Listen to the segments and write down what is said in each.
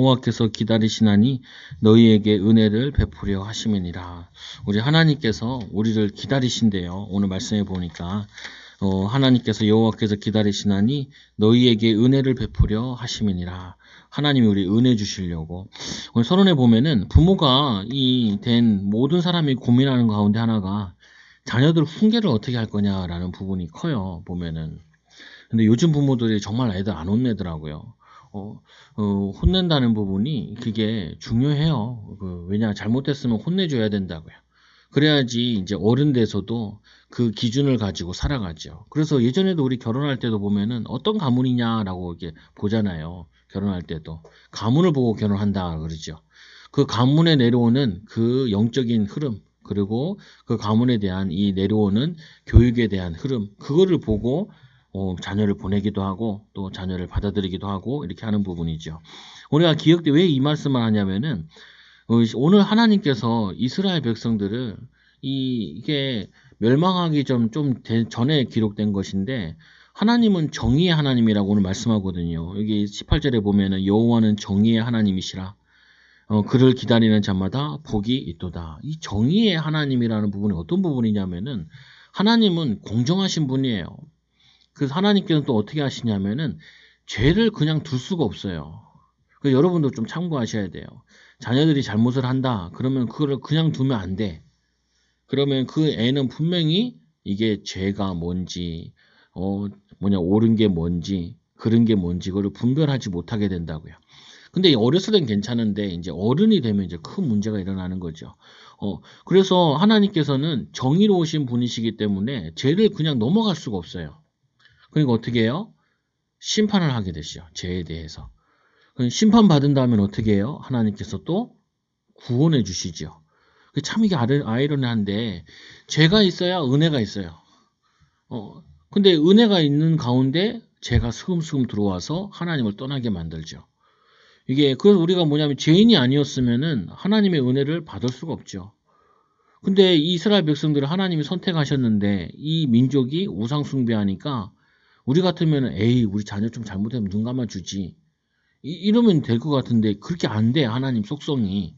여호와께서 기다리시나니 너희에게 은혜를 베푸려 하심이니라. 우리 하나님께서 우리를 기다리신대요. 오늘 말씀해 보니까 하나님께서 여호와께서 기다리시나니 너희에게 은혜를 베푸려 하심이니라. 하나님이 우리 은혜 주시려고. 오늘 서론에 보면은 부모가 된 모든 사람이 고민하는 가운데 하나가 자녀들 훈계를 어떻게 할 거냐라는 부분이 커요. 보면은. 근데 요즘 부모들이 정말 애들 안 혼내더라고요. 혼낸다는 부분이 그게 중요해요. 왜냐, 잘못했으면 혼내줘야 된다고요. 그래야지 이제 어른 돼서도 그 기준을 가지고 살아가죠. 그래서 예전에도 우리 결혼할 때도 보면은 어떤 가문이냐라고 이렇게 보잖아요. 결혼할 때도. 가문을 보고 결혼한다 그러죠. 그 가문에 내려오는 그 영적인 흐름, 그리고 그 가문에 대한 이 내려오는 교육에 대한 흐름, 그거를 보고 자녀를 보내기도 하고 또 자녀를 받아들이기도 하고 이렇게 하는 부분이죠. 우리가 기억 때 왜 이 말씀을 하냐면은 오늘 하나님께서 이스라엘 백성들을 이게 멸망하기 전에 기록된 것인데 하나님은 정의의 하나님이라고 오늘 말씀하거든요. 여기 18절에 보면은 여호와는 정의의 하나님이시라. 그를 기다리는 자마다 복이 있도다. 이 정의의 하나님이라는 부분이 어떤 부분이냐면은 하나님은 공정하신 분이에요. 그래서 하나님께서는 또 어떻게 하시냐면은 죄를 그냥 둘 수가 없어요. 그래서 여러분도 좀 참고하셔야 돼요. 자녀들이 잘못을 한다. 그러면 그거를 그냥 두면 안 돼. 그러면 그 애는 분명히 이게 죄가 뭔지, 옳은 게 뭔지, 그른 게 뭔지, 그걸 분별하지 못하게 된다고요. 근데 어렸을 땐 괜찮은데, 이제 어른이 되면 이제 큰 문제가 일어나는 거죠. 그래서 하나님께서는 정의로우신 분이시기 때문에 죄를 그냥 넘어갈 수가 없어요. 그러니까 어떻게 해요? 심판을 하게 되시죠. 죄에 대해서. 심판받은 다음엔 어떻게 해요? 하나님께서 또 구원해 주시죠. 참 이게 아이러니한데 죄가 있어야 은혜가 있어요. 근데 은혜가 있는 가운데 죄가 스금스금 들어와서 하나님을 떠나게 만들죠. 그래서 우리가 뭐냐면 죄인이 아니었으면은 하나님의 은혜를 받을 수가 없죠. 근데 이스라엘 백성들을 하나님이 선택하셨는데 이 민족이 우상 숭배하니까 우리 같으면 우리 자녀 좀 잘못하면 눈 감아주지. 이러면 될 것 같은데 그렇게 안 돼. 하나님 속성이.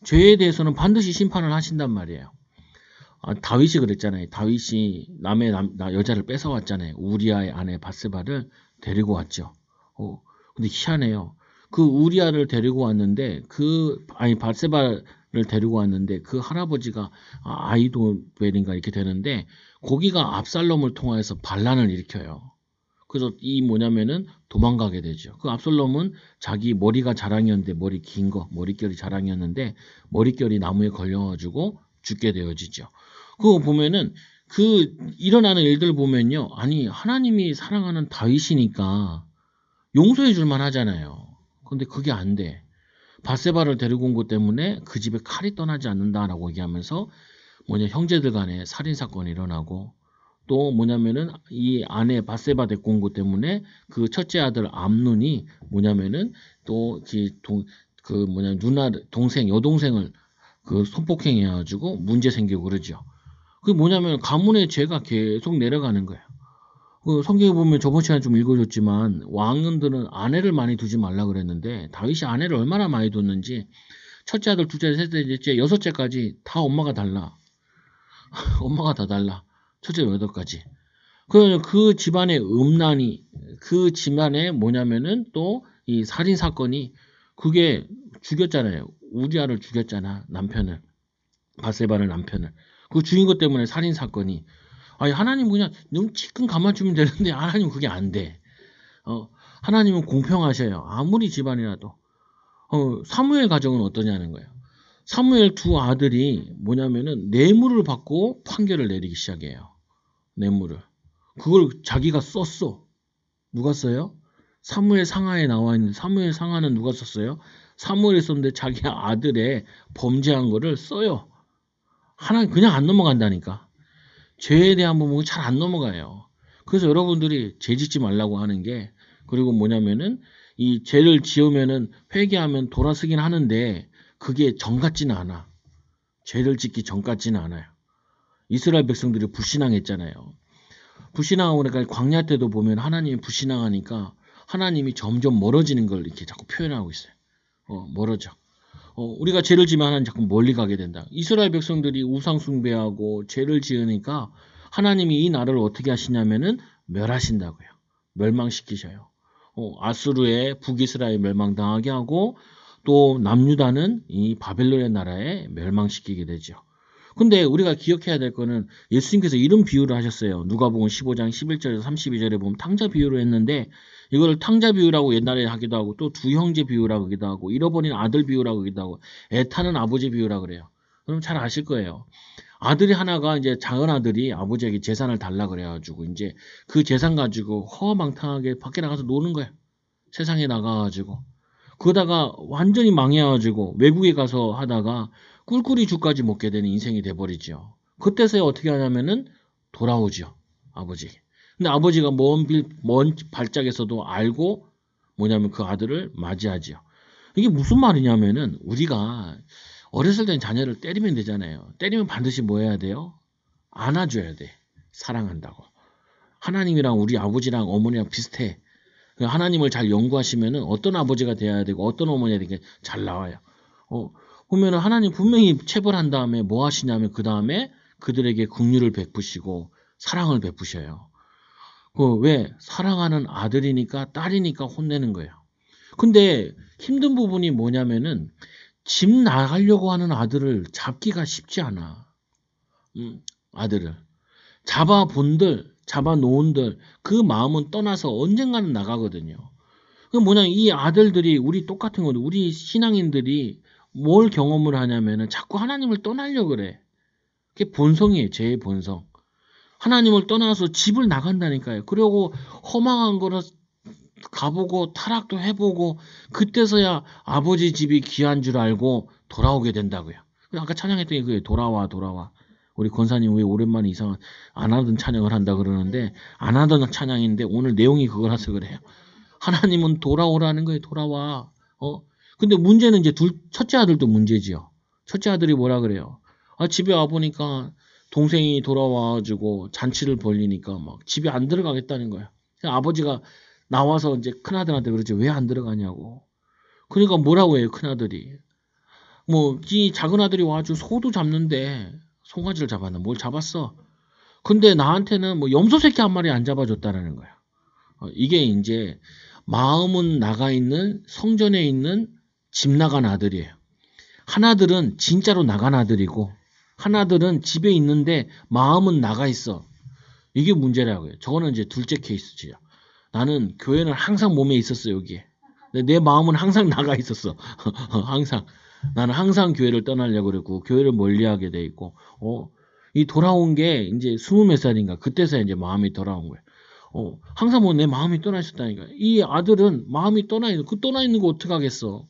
죄에 대해서는 반드시 심판을 하신단 말이에요. 다윗이 그랬잖아요. 다윗이 남의 여자를 뺏어왔잖아요. 우리아의 아내 바세바를 데리고 왔죠. 근데 희한해요. 그 우리아를 데리고 왔는데 바세바를 데리고 왔는데 그 할아버지가 아이도벨인가 이렇게 되는데 거기가 압살롬을 통하여서 반란을 일으켜요. 그래서 뭐냐면은 도망가게 되죠. 그 압살롬은 자기 머리가 자랑이었는데 머릿결이 자랑이었는데 머릿결이 나무에 걸려가지고 죽게 되어지죠. 그거 보면은 일어나는 일들 보면요. 아니 하나님이 사랑하는 다윗이니까 용서해 줄만 하잖아요. 근데 그게 안 돼. 바세바를 데리고 온 것 때문에 그 집에 칼이 떠나지 않는다라고 얘기하면서 형제들 간에 살인 사건이 일어나고 또 뭐냐면은 이 아내 바세바 데리고 온 것 때문에 그 첫째 아들 암논이 뭐냐면은 또 여동생을 손폭행해가지고 문제 생기고 그러죠. 그게 뭐냐면 가문의 죄가 계속 내려가는 거예요. 성경에 보면 저번 시간에 좀 읽어줬지만 왕들은 아내를 많이 두지 말라 그랬는데 다윗이 아내를 얼마나 많이 뒀는지 첫째 아들, 둘째, 셋째, 넷째, 여섯째까지 다 엄마가 달라. 엄마가 다 달라. 첫째 여덟까지. 그 집안의 음란이, 그 집안에 뭐냐면은 또 이 살인 사건이 그게 죽였잖아요. 우리아를 죽였잖아. 남편을. 바세바를 남편을. 그 죽인 것 때문에 살인 사건이. 하나님 그냥 눈치끔 감아주면 되는데 하나님 그게 안 돼. 하나님은 공평하셔요. 아무리 집안이라도. 사무엘 가정은 어떠냐는 거예요. 사무엘 두 아들이 뭐냐면은 뇌물을 받고 판결을 내리기 시작해요. 뇌물을. 그걸 자기가 썼어. 누가 써요? 사무엘 상하에 나와 있는 사무엘 상하는 누가 썼어요? 사무엘이 썼는데 자기 아들의 범죄한 거를 써요. 하나님 그냥 안 넘어간다니까. 죄에 대한 부분이 잘 안 넘어가요. 그래서 여러분들이 죄 짓지 말라고 하는 게 그리고 뭐냐면은 이 죄를 지으면은 회개하면 돌아서긴 하는데 그게 정 같지는 않아. 죄를 짓기 전 같지는 않아요. 이스라엘 백성들이 불신앙했잖아요. 불신앙하고 그러니까 광야 때도 보면 하나님이 불신앙하니까 하나님이 점점 멀어지는 걸 이렇게 자꾸 표현하고 있어요. 멀어져. 우리가 죄를 지면 하나님 자꾸 멀리 가게 된다. 이스라엘 백성들이 우상 숭배하고 죄를 지으니까 하나님이 이 나라를 어떻게 하시냐면은 멸하신다고요. 멸망시키셔요. 아수르의 북이스라엘 멸망당하게 하고 또 남유다는 이 바벨론의 나라에 멸망시키게 되죠. 근데 우리가 기억해야 될 거는 예수님께서 이런 비유를 하셨어요. 누가복음 15장 11절에서 32절에 보면 탕자 비유를 했는데 이걸 탕자 비유라고 옛날에 하기도 하고 또 두 형제 비유라고 하기도 하고 잃어버린 아들 비유라고 하기도 하고 애타는 아버지 비유라고 그래요. 그럼 잘 아실 거예요. 아들이 하나가 이제 작은 아들이 아버지에게 재산을 달라 그래가지고 이제 그 재산 가지고 허망탕하게 밖에 나가서 노는 거야. 세상에 나가가지고. 그러다가 완전히 망해가지고 외국에 가서 하다가 꿀꿀이 죽까지 먹게 되는 인생이 돼버리죠. 그때서야 어떻게 하냐면은 돌아오죠. 아버지. 근데 아버지가 먼 발작에서도 알고 뭐냐면 그 아들을 맞이하지요. 이게 무슨 말이냐면은 우리가 어렸을 땐 자녀를 때리면 되잖아요. 때리면 반드시 뭐 해야 돼요? 안아줘야 돼. 사랑한다고. 하나님이랑 우리 아버지랑 어머니랑 비슷해. 하나님을 잘 연구하시면은 어떤 아버지가 돼야 되고 어떤 어머니가 되게 잘 나와요. 보면은 하나님 분명히 체벌한 다음에 뭐 하시냐면 그 다음에 그들에게 긍휼을 베푸시고 사랑을 베푸셔요. 왜? 사랑하는 아들이니까 딸이니까 혼내는 거예요. 근데 힘든 부분이 뭐냐면은 집 나가려고 하는 아들을 잡기가 쉽지 않아. 아들을. 잡아놓은들 그 마음은 떠나서 언젠가는 나가거든요. 그 뭐냐면 이 아들들이 우리 똑같은 건데 우리 신앙인들이 뭘 경험을 하냐면은 자꾸 하나님을 떠나려고 그래. 그게 본성이에요. 제 본성. 하나님을 떠나서 집을 나간다니까요. 그리고 허망한 거를 가보고 타락도 해보고 그때서야 아버지 집이 귀한 줄 알고 돌아오게 된다고요. 아까 찬양했던 게 그게 돌아와. 우리 권사님 왜 오랜만에 이상한 안 하던 찬양을 한다 그러는데 안 하던 찬양인데 오늘 내용이 그거라서 그래요. 하나님은 돌아오라는 거예요. 돌아와. 근데 문제는 이제 첫째 아들도 문제지요. 첫째 아들이 뭐라 그래요? 집에 와보니까 동생이 돌아와가지고 잔치를 벌리니까 막 집에 안 들어가겠다는 거야. 아버지가 나와서 이제 큰아들한테 그러지 왜 안 들어가냐고. 그러니까 뭐라고 해요 큰아들이. 이 작은 아들이 와가지고 소도 잡는데 송아지를 잡았나 뭘 잡았어. 근데 나한테는 염소 새끼 한 마리 안 잡아줬다라는 거야. 이게 이제 마음은 나가 있는 성전에 있는 집 나간 아들이에요. 하나들은 진짜로 나간 아들이고 하나들은 집에 있는데 마음은 나가 있어. 이게 문제라고요. 저거는 이제 둘째 케이스지요. 나는 교회는 항상 몸에 있었어 여기에. 근데 내 마음은 항상 나가 있었어. 항상. 나는 항상 교회를 떠나려고 그랬고 교회를 멀리하게 돼 있고 이 돌아온 게 이제 20몇 살인가 그때서야 이제 마음이 돌아온 거예요. 항상 내 마음이 떠나 있었다니까. 이 아들은 마음이 떠나 있는 떠나 있는 거 어떡하겠어.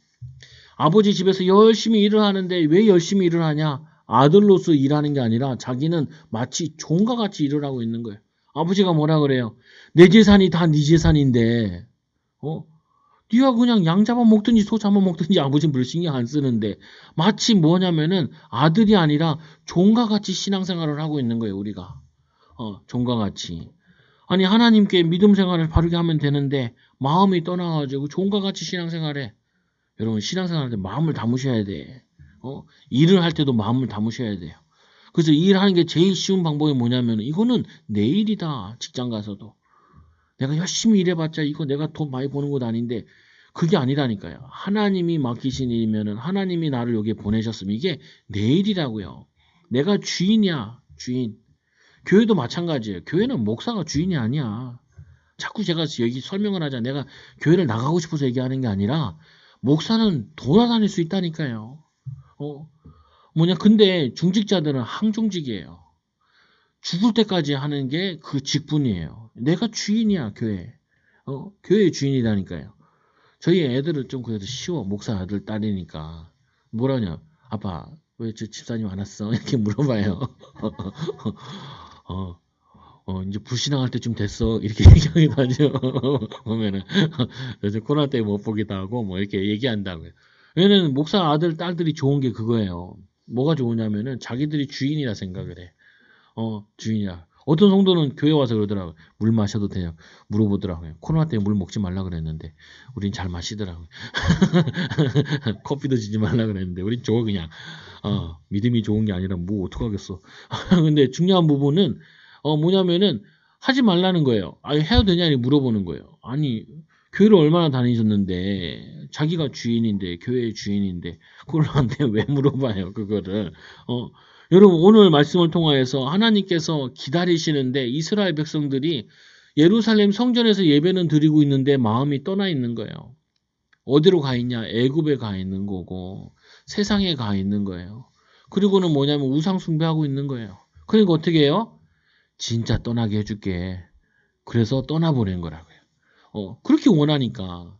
아버지 집에서 열심히 일을 하는데 왜 열심히 일을 하냐? 아들로서 일하는 게 아니라 자기는 마치 종과 같이 일을 하고 있는 거예요. 아버지가 뭐라 그래요? 내 재산이 다 네 재산인데 네가 그냥 양 잡아먹든지 소 잡아먹든지 아버지는 별 신경 안 쓰는데 마치 뭐냐면은 아들이 아니라 종과 같이 신앙생활을 하고 있는 거예요. 우리가 종과 같이. 아니 하나님께 믿음 생활을 바르게 하면 되는데 마음이 떠나가지고 종과 같이 신앙생활해. 여러분 신앙생활할 때 마음을 담으셔야 돼. 일을 할 때도 마음을 담으셔야 돼요. 그래서 일하는 게 제일 쉬운 방법이 뭐냐면 이거는 내 일이다. 직장 가서도. 내가 열심히 일해봤자 이거 내가 돈 많이 버는 것 아닌데 그게 아니라니까요. 하나님이 맡기신 일이면은 하나님이 나를 여기에 보내셨으면 이게 내 일이라고요. 내가 주인이야. 주인. 교회도 마찬가지예요. 교회는 목사가 주인이 아니야. 자꾸 제가 여기 설명을 하자. 내가 교회를 나가고 싶어서 얘기하는 게 아니라 목사는 돌아다닐 수 있다니까요. 근데 중직자들은 항중직이에요. 죽을 때까지 하는 게 그 직분이에요. 내가 주인이야, 교회. 교회의 주인이라니까요. 저희 애들은 좀 그래도 쉬워. 목사 아들, 딸이니까. 뭐라냐. 아빠, 왜 저 집사님 안 왔어? 이렇게 물어봐요. 이제 불신앙할 때 좀 됐어. 이렇게 얘기하기도 하죠. 보면은. 요즘 코로나 때문에 못 보기도 하고, 이렇게 얘기한다고요. 왜냐면 목사 아들, 딸들이 좋은 게 그거예요. 뭐가 좋으냐면은 자기들이 주인이라 생각을 해. 주인이야. 어떤 성도는 교회 와서 그러더라고요. 물 마셔도 돼요. 물어보더라고요. 코로나 때문에 물 먹지 말라 그랬는데 우린 잘 마시더라고요. 커피도 주지 말라 그랬는데 우린 저거 그냥 믿음이 좋은 게 아니라 뭐 어떡하겠어. 근데 중요한 부분은 뭐냐면은 하지 말라는 거예요. 아니 해도 되냐니 물어보는 거예요. 아니 교회를 얼마나 다니셨는데 자기가 주인인데 교회의 주인인데 그걸 나한테 왜 물어봐요 그거를. 여러분 오늘 말씀을 통하여서 하나님께서 기다리시는데 이스라엘 백성들이 예루살렘 성전에서 예배는 드리고 있는데 마음이 떠나 있는 거예요. 어디로 가 있냐? 애굽에 가 있는 거고 세상에 가 있는 거예요. 그리고는 뭐냐면 우상 숭배하고 있는 거예요. 그러니까 어떻게 해요? 진짜 떠나게 해줄게. 그래서 떠나보낸 거라고요. 그렇게 원하니까.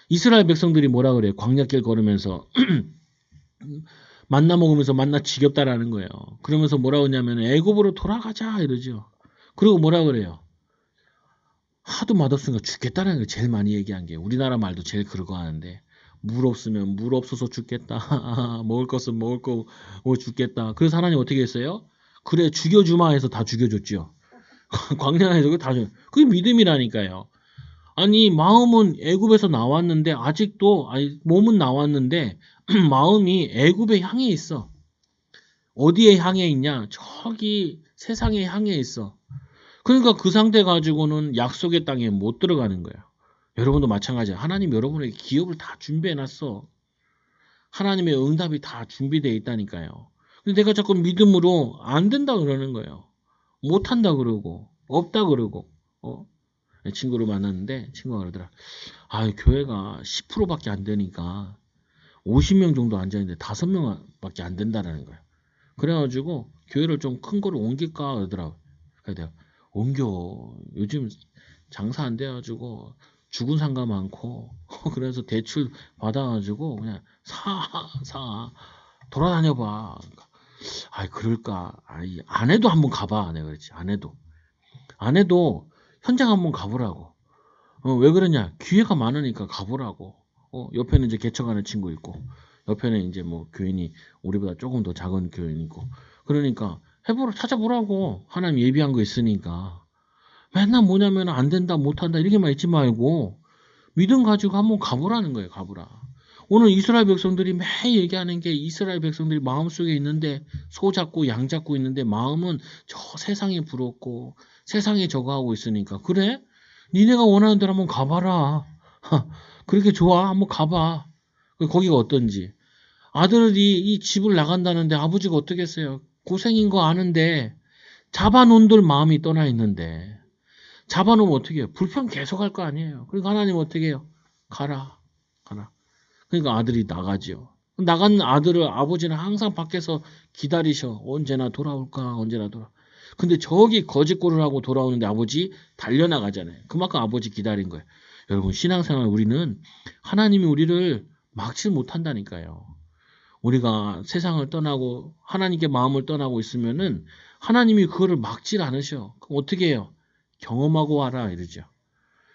이스라엘 백성들이 뭐라 그래요? 광야길 걸으면서 만나 먹으면서 만나 지겹다라는 거예요. 그러면서 뭐라고 하냐면 애굽으로 돌아가자 이러죠. 그리고 뭐라 그래요? 하도 맛없으니까 죽겠다는 걸 제일 많이 얘기한 게 우리나라 말도 제일 그러고 하는데 물 없으면 물 없어서 죽겠다. 먹을 것은 먹을 거 죽겠다. 그래서 하나님 어떻게 했어요? 그래 죽여주마 해서 다 죽여줬죠. 광야에서 다 죽여. 그게 믿음이라니까요. 아니 마음은 애굽에서 나왔는데 아직도 몸은 나왔는데 마음이 애굽에 향해 있어. 어디에 향해 있냐? 저기 세상에 향해 있어. 그러니까 그 상태 가지고는 약속의 땅에 못 들어가는 거예요. 여러분도 마찬가지야. 하나님 여러분에게 기업을 다 준비해놨어. 하나님의 응답이 다 준비되어 있다니까요. 근데 내가 자꾸 믿음으로 안 된다 그러는 거예요. 못한다 그러고 없다 그러고 친구를 만났는데 친구가 그러더라. 교회가 10%밖에 안 되니까 50명 정도 앉아있는데 5명밖에 안 된다라는 거예요. 그래가지고 교회를 좀 큰 거로 옮길까 그러더라고요. 그래서 내가 옮겨. 요즘 장사 안 돼가지고 죽은 상가 많고 그래서 대출 받아가지고 그냥 사 돌아다녀봐. 그럴까? 안 해도 한번 가봐. 내가 그랬지. 안 해도 현장 한번 가보라고. 왜 그러냐? 기회가 많으니까 가보라고. 옆에는 이제 개척하는 친구 있고, 옆에는 이제 뭐 교인이 우리보다 조금 더 작은 교인 있고, 그러니까 찾아보라고. 하나님 예비한 거 있으니까. 맨날 뭐냐면 안 된다, 못 한다 이렇게만 있지 말고 믿음 가지고 한번 가보라는 거예요. 가보라. 오늘 이스라엘 백성들이 매일 얘기하는 게 이스라엘 백성들이 마음속에 있는데 소 잡고 양 잡고 있는데 마음은 저 세상에 부럽고 세상에 저거 하고 있으니까 그래? 니네가 원하는 대로 한번 가봐라. 그렇게 좋아? 한번 가봐. 거기가 어떤지. 아들이 이 집을 나간다는데 아버지가 어떻게 했어요? 고생인 거 아는데 잡아놓은들 마음이 떠나 있는데 잡아놓으면 어떻게 해요? 불평 계속 할 거 아니에요. 그러니까 하나님 어떻게 해요? 가라. 그러니까 아들이 나가죠. 나간 아들을 아버지는 항상 밖에서 기다리셔. 언제나 돌아올까? 근데 저기 거짓골을 하고 돌아오는데 아버지 달려나가잖아요. 그만큼 아버지 기다린 거예요. 여러분 신앙생활 우리는 하나님이 우리를 막지 못한다니까요. 우리가 세상을 떠나고 하나님께 마음을 떠나고 있으면은 하나님이 그거를 막질 않으셔. 그럼 어떻게 해요? 경험하고 와라 이러죠.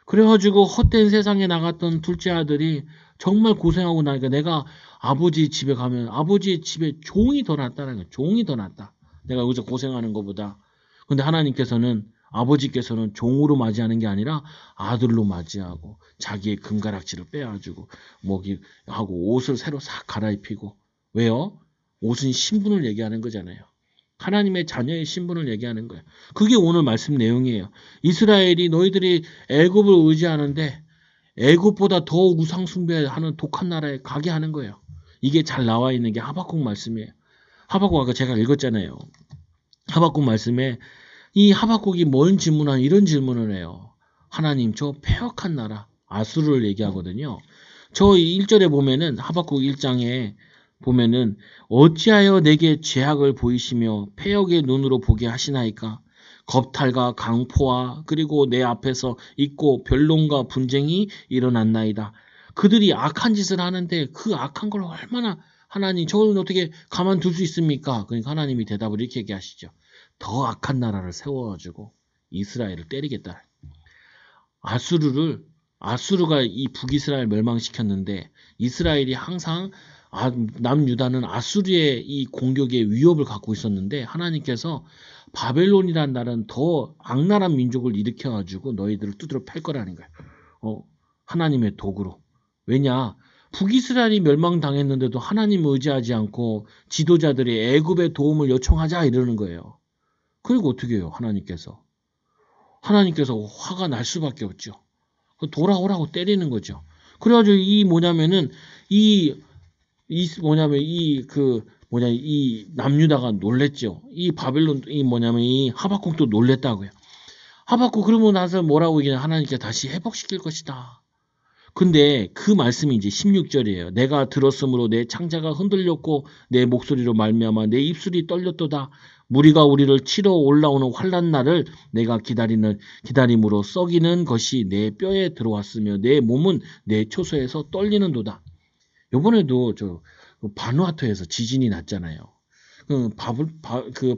그래가지고 헛된 세상에 나갔던 둘째 아들이 정말 고생하고 나니까 내가 아버지 집에 가면 아버지 집에 종이 더 낫다는 거예요. 종이 더 낫다. 내가 여기서 고생하는 것보다. 근데 하나님께서는 아버지께서는 종으로 맞이하는 게 아니라 아들로 맞이하고 자기의 금가락지를 빼가지고 먹이하고 옷을 새로 싹 갈아입히고. 왜요? 옷은 신분을 얘기하는 거잖아요. 하나님의 자녀의 신분을 얘기하는 거예요. 그게 오늘 말씀 내용이에요. 이스라엘이 너희들이 애굽을 의지하는데 애굽보다 더 우상 숭배하는 독한 나라에 가게 하는 거예요. 이게 잘 나와 있는 게 하박국 말씀이에요. 하박국 아까 제가 읽었잖아요. 하박국 말씀에 이 하박국이 뭔 질문한 이런 질문을 해요. 하나님 저 패역한 나라 아수르를 얘기하거든요. 저 1절에 보면은 하박국 1장에 보면은 어찌하여 내게 죄악을 보이시며 패역의 눈으로 보게 하시나이까? 겁탈과 강포와 그리고 내 앞에서 있고 변론과 분쟁이 일어났나이다. 그들이 악한 짓을 하는데 그 악한 걸 얼마나 하나님 저걸 어떻게 가만둘 수 있습니까? 그러니까 하나님이 대답을 이렇게 얘기하시죠. 더 악한 나라를 세워가지고 이스라엘을 때리겠다. 아수르가 이 북이스라엘 멸망시켰는데 이스라엘이 항상 남유다는 아수르의 이 공격의 위협을 갖고 있었는데 하나님께서 바벨론이란 나라는 더 악랄한 민족을 일으켜가지고 너희들을 두드려 팰 거라는 거예요. 하나님의 도구로. 왜냐? 북이스라엘이 멸망당했는데도 하나님 의지하지 않고 지도자들이 애굽의 도움을 요청하자 이러는 거예요. 그리고 어떻게 해요? 하나님께서 화가 날 수밖에 없죠. 돌아오라고 때리는 거죠. 그래가지고 이 남유다가 놀랬죠. 이 바벨론 이 하박국도 놀랬다고요. 하박국 그러고 나서 뭐라고 얘기냐? 하나님께 다시 회복시킬 것이다. 근데 그 말씀이 이제 16절이에요. 내가 들었으므로 내 창자가 흔들렸고 내 목소리로 말미암아 내 입술이 떨렸도다. 무리가 우리를 치러 올라오는 환난 날을 내가 기다림으로 썩이는 것이 내 뼈에 들어왔으며 내 몸은 내 초소에서 떨리는도다. 요번에도 바누아투에서 지진이 났잖아요.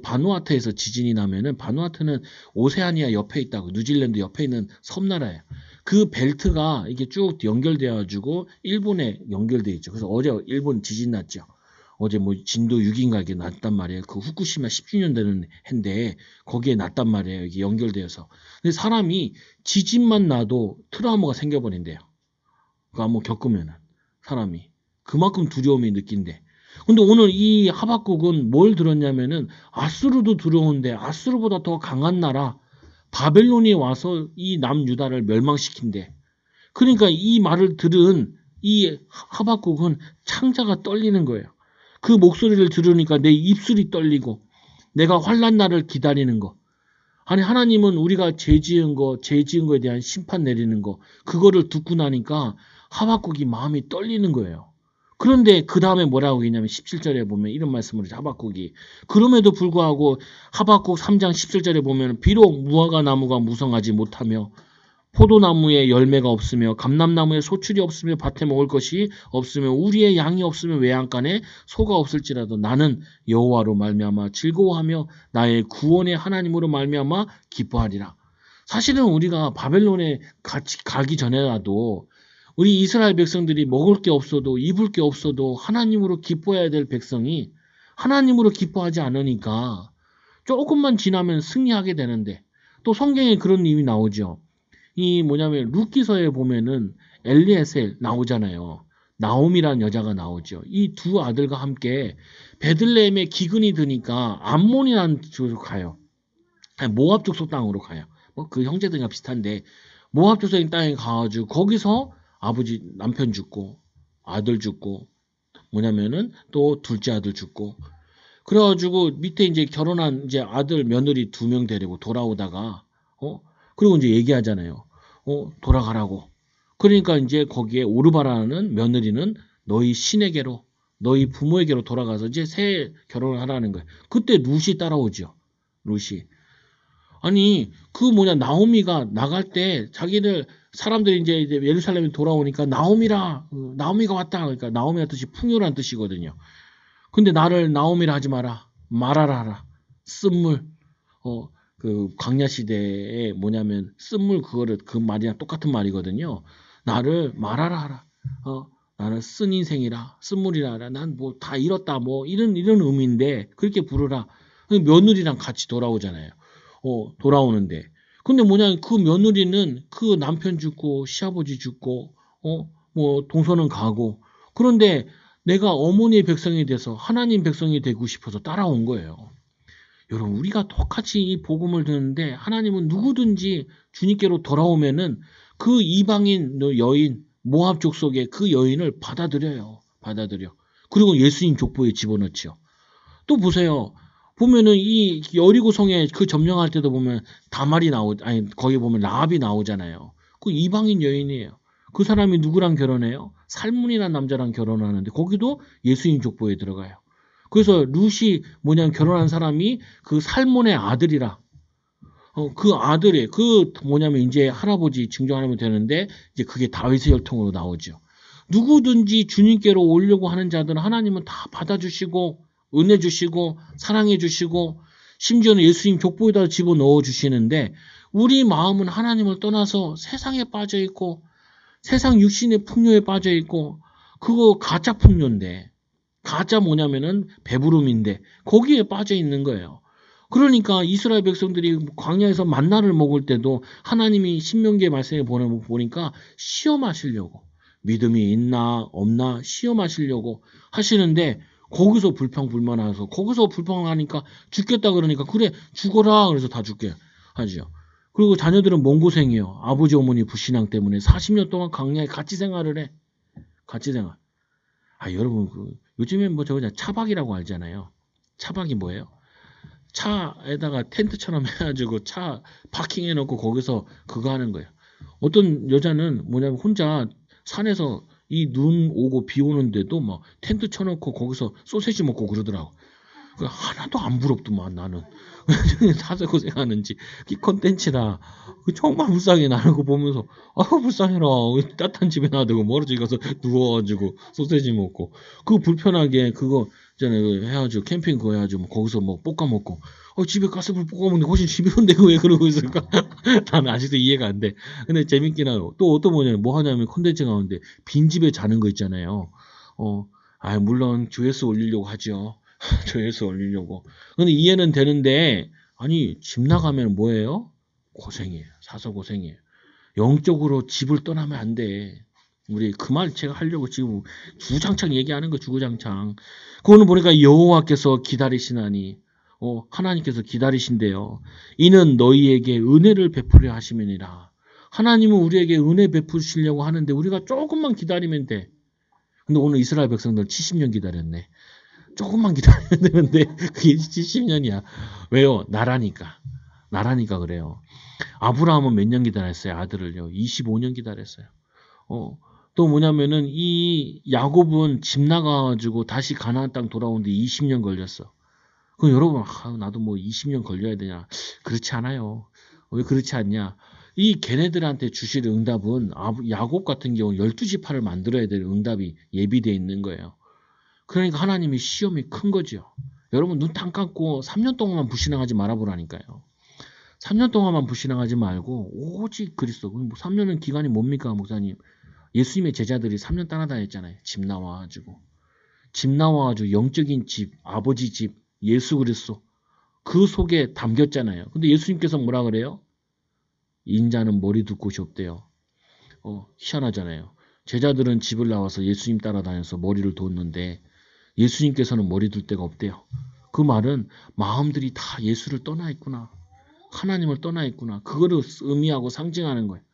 바누아투에서 지진이 나면은 바누아투는 오세아니아 옆에 있다고 뉴질랜드 옆에 있는 섬나라예요. 그 벨트가 이게 쭉 연결되어 가지고 일본에 연결돼 있죠. 그래서 어제 일본 지진 났죠. 어제 진도 6인가 이게 났단 말이에요. 그 후쿠시마 10주년 되는 해인데 거기에 났단 말이에요. 이게 연결되어서. 근데 사람이 지진만 나도 트라우마가 생겨버린대요. 그거 한번 겪으면은 사람이 그만큼 두려움이 느낀대. 근데 오늘 이 하박국은 뭘 들었냐면은 아수르도 두려운데 아수르보다 더 강한 나라 바벨론이 와서 이 남유다를 멸망시킨대. 그러니까 이 말을 들은 이 하박국은 창자가 떨리는 거예요. 그 목소리를 들으니까 내 입술이 떨리고 내가 환난 날을 기다리는 거. 아니 하나님은 우리가 죄 지은 거에 대한 심판 내리는 거 그거를 듣고 나니까 하박국이 마음이 떨리는 거예요. 그런데 그 다음에 뭐라고 했냐면 17절에 보면 이런 말씀을 하죠. 하박국이. 그럼에도 불구하고 하박국 3장 17절에 보면 비록 무화과 나무가 무성하지 못하며 포도나무에 열매가 없으며 감람나무에 소출이 없으며 밭에 먹을 것이 없으며 우리의 양이 없으며 외양간에 소가 없을지라도 나는 여호와로 말미암아 즐거워하며 나의 구원의 하나님으로 말미암아 기뻐하리라. 사실은 우리가 바벨론에 같이 가기 전에라도 우리 이스라엘 백성들이 먹을 게 없어도 입을 게 없어도 하나님으로 기뻐해야 될 백성이 하나님으로 기뻐하지 않으니까 조금만 지나면 승리하게 되는데 또 성경에 그런 의미 나오죠. 룻기서에 보면은 엘리에셀 나오잖아요. 나옴이라는 여자가 나오죠. 이 두 아들과 함께 베들레헴에 기근이 드니까 암몬이라는 쪽으로 가요. 모압 족속 땅으로 가요. 그 형제들이랑 비슷한데 모압 족속 땅에 가가지고 거기서 아버지 남편 죽고 아들 죽고 또 둘째 아들 죽고 그래가지고 밑에 이제 결혼한 이제 아들 며느리 2명 데리고 돌아오다가 그리고 이제 얘기하잖아요. 돌아가라고. 그러니까 이제 거기에 오르바라는 며느리는 너희 신에게로 너희 부모에게로 돌아가서 이제 새 결혼을 하라는 거예요. 그때 룻이 따라오죠. 룻이. 아니 나오미가 나갈 때 사람들이 이제 예루살렘에 돌아오니까 나오미가 왔다. 그러니까 나오미란 뜻이 풍요란 뜻이거든요. 근데 나를 나오미라 하지 마라. 말하라 하라. 쓴물. 그 광야 시대에 쓴물 그 말이랑 똑같은 말이거든요. 나를 말하라 하라. 나는 쓴 인생이라. 쓴물이라 하라. 난 다 잃었다. 이런 의미인데 그렇게 부르라. 며느리랑 같이 돌아오잖아요. 돌아오는데. 근데 그 며느리는 그 남편 죽고 시아버지 죽고 동서는 가고 그런데 내가 어머니의 백성이 돼서 하나님 백성이 되고 싶어서 따라온 거예요. 여러분 우리가 똑같이 이 복음을 듣는데 하나님은 누구든지 주님께로 돌아오면은 그 이방인 여인 모압 족속의 그 여인을 받아들여. 그리고 예수님 족보에 집어넣죠. 또 보세요. 보면은 이 여리고성에 그 점령할 때도 보면 거기 보면 라합이 나오잖아요. 그 이방인 여인이에요. 그 사람이 누구랑 결혼해요? 살문이라는 남자랑 결혼하는데 거기도 예수님 족보에 들어가요. 그래서 룻이 결혼한 사람이 그 살몬의 아들이라. 그 아들이 이제 할아버지 증조하면 되는데 이제 그게 다윗의 혈통으로 나오죠. 누구든지 주님께로 오려고 하는 자들은 하나님은 다 받아주시고 은혜 주시고 사랑해 주시고 심지어는 예수님 족보에다 집어넣어 주시는데 우리 마음은 하나님을 떠나서 세상에 빠져 있고 세상 육신의 풍요에 빠져 있고 그거 가짜 풍요인데 가짜 배부름인데 거기에 빠져 있는 거예요. 그러니까 이스라엘 백성들이 광야에서 만나를 먹을 때도 하나님이 신명기의 말씀에 보니까 시험하시려고, 믿음이 있나 없나 시험하시려고 하시는데, 거기서 불평불만하셔서, 거기서 불평하니까 죽겠다 그러니까 그래 죽어라 그래서 다 죽게 하죠. 그리고 자녀들은 뭔 고생이에요. 아버지 어머니 불신앙 때문에 40년 동안 광야에 같이 생활을 해. 같이 생활. 여러분 요즘엔 뭐 저거 차박이라고 알잖아요. 차박이 뭐예요? 차에다가 텐트처럼 해가지고 차 파킹해 놓고 거기서 그거 하는 거예요. 어떤 여자는 뭐냐면 혼자 산에서 이 눈 오고 비 오는데도 막 텐트 쳐놓고 거기서 소세지 먹고 그러더라고. 하나도 안 부럽더만 나는. 사서 고생하는지 이 컨텐츠라 정말 불쌍해. 나는 그거 보면서 불쌍해라. 따뜻한 집에 놔두고 멀어지 가서 누워가지고 소세지 먹고 그거 불편하게 그거 있잖아요. 해가지고 캠핑 그거 해가지고 거기서 뭐 볶아 먹고 집에 가스불 볶아 먹는데 훨씬 집이던데 왜 그러고 있을까? 나는 아직도 이해가 안 돼. 근데 재밌긴 하고 또 어떤 뭐냐면 뭐 하냐면 컨텐츠 가운데 빈집에 자는 거 있잖아요. 물론 조회수 올리려고 하죠. 조회수 올리려고. 근데 이해는 되는데 아니 집 나가면 뭐예요? 고생이에요. 사서 고생이에요. 영적으로 집을 떠나면 안 돼. 우리 그 말 제가 하려고 지금 주구장창 얘기하는 거 주구장창. 그거는 보니까 여호와께서 기다리시나니 하나님께서 기다리신대요. 이는 너희에게 은혜를 베푸려 하심이니라. 하나님은 우리에게 은혜 베푸시려고 하는데 우리가 조금만 기다리면 돼. 근데 오늘 이스라엘 백성들 70년 기다렸네. 조금만 기다려야 되는데 그게 70년이야. 왜요? 나라니까. 나라니까 그래요. 아브라함은 몇 년 기다렸어요? 아들을요. 25년 기다렸어요. 또 뭐냐면은 이 야곱은 집 나가가지고 다시 가나안 땅 돌아오는데 20년 걸렸어. 그럼 여러분 나도 뭐 20년 걸려야 되냐? 그렇지 않아요. 왜 그렇지 않냐? 이 걔네들한테 주실 응답은 야곱 같은 경우 12지파를 만들어야 될 응답이 예비되어 있는 거예요. 그러니까 하나님이 시험이 큰 거죠. 여러분 눈 딱 감고 3년 동안만 불신앙하지 말아보라니까요. 3년 동안만 불신앙하지 말고 오직 그리스도. 3년은 기간이 뭡니까 목사님? 예수님의 제자들이 3년 따라다녔잖아요. 집 나와가지고 영적인 집, 아버지 집, 예수 그리스도 그 속에 담겼잖아요. 근데 예수님께서 뭐라 그래요? 인자는 머리 둘 곳이 없대요. 희한하잖아요. 제자들은 집을 나와서 예수님 따라다녀서 머리를 뒀는데 예수님께서는 머리 둘 데가 없대요. 그 말은 마음들이 다 예수를 떠나 있구나. 하나님을 떠나 있구나. 그거를 의미하고 상징하는 거예요.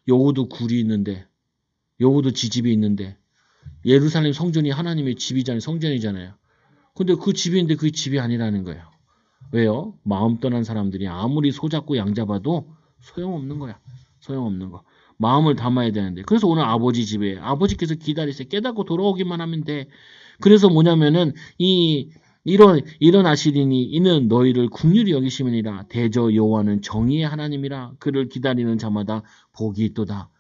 여호도 굴이 있는데 여호도 지집이 있는데 예루살렘 성전이 하나님의 집이잖아요. 성전이잖아요. 근데 그 집인데 그 집이 아니라는 거예요. 왜요? 마음 떠난 사람들이 아무리 소잡고 양잡아도 소용없는 거야. 소용없는 거. 마음을 담아야 되는데. 그래서 오늘 아버지 집에 아버지께서 기다리세요. 깨닫고 돌아오기만 하면 돼. 그래서 뭐냐면은 일어나시리니 이는 너희를 긍휼히 여기심이니라. 대저 여호와는 정의의 하나님이라. 그를 기다리는 자마다 복이 있도다.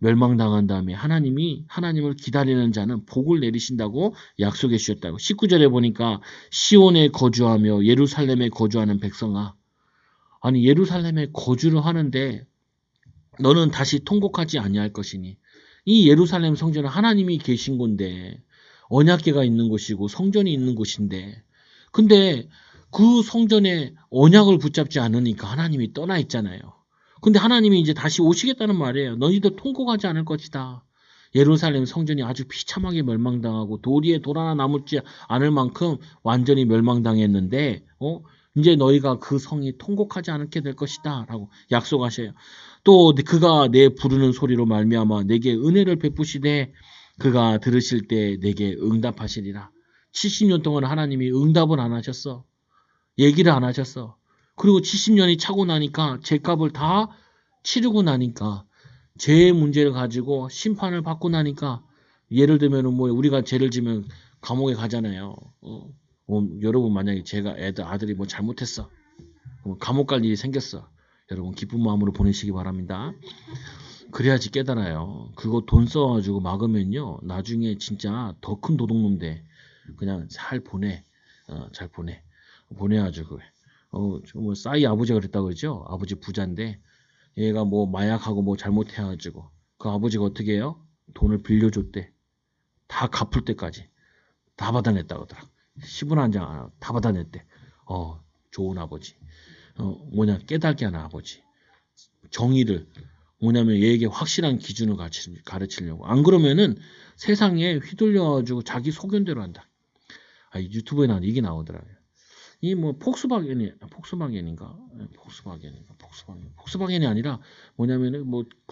멸망당한 다음에 하나님을 기다리는 자는 복을 내리신다고 약속해 주셨다고. 19절에 보니까 시온에 거주하며 예루살렘에 거주하는 백성아. 아니 예루살렘에 거주를 하는데 너는 다시 통곡하지 아니할 것이니. 이 예루살렘 성전은 하나님이 계신 건데 언약궤가 있는 곳이고 성전이 있는 곳인데 근데 그 성전에 언약을 붙잡지 않으니까 하나님이 떠나 있잖아요. 근데 하나님이 이제 다시 오시겠다는 말이에요. 너희들 통곡하지 않을 것이다. 예루살렘 성전이 아주 비참하게 멸망당하고 도리에 돌 하나 남지 않을 만큼 완전히 멸망당했는데 이제 너희가 그 성이 통곡하지 않게 될 것이다 라고 약속하셔요. 또 그가 내 부르는 소리로 말미암아 내게 은혜를 베푸시되 그가 들으실 때 내게 응답하시리라. 70년 동안 하나님이 응답을 안 하셨어. 얘기를 안 하셨어. 그리고 70년이 차고 나니까 죄값을 다 치르고 나니까 죄의 문제를 가지고 심판을 받고 나니까 예를 들면 뭐 우리가 죄를 지면 감옥에 가잖아요. 여러분 만약에 제가 아들이 뭐 잘못했어. 감옥 갈 일이 생겼어. 여러분 기쁜 마음으로 보내시기 바랍니다. 그래야지 깨달아요. 그거 돈 써가지고 막으면요. 나중에 진짜 더 큰 도둑놈 돼. 그냥 잘 보내. 잘 보내. 보내가지고. 뭐 싸이 아버지가 그랬다고 그러죠. 아버지 부자인데 얘가 뭐 마약하고 뭐 잘못해가지고 그 아버지가 어떻게 해요? 돈을 빌려줬대. 다 갚을 때까지 다 받아냈다고 하더라. 10원 한 장 다 받아냈대. 좋은 아버지. 깨닫게 하는 아버지. 정의를, 얘에게 확실한 기준을 가르치려고. 안 그러면은 세상에 휘둘려가지고 자기 소견대로 한다. 이 유튜브에 이게 나오더라고요. 이 폭스바겐이 아니라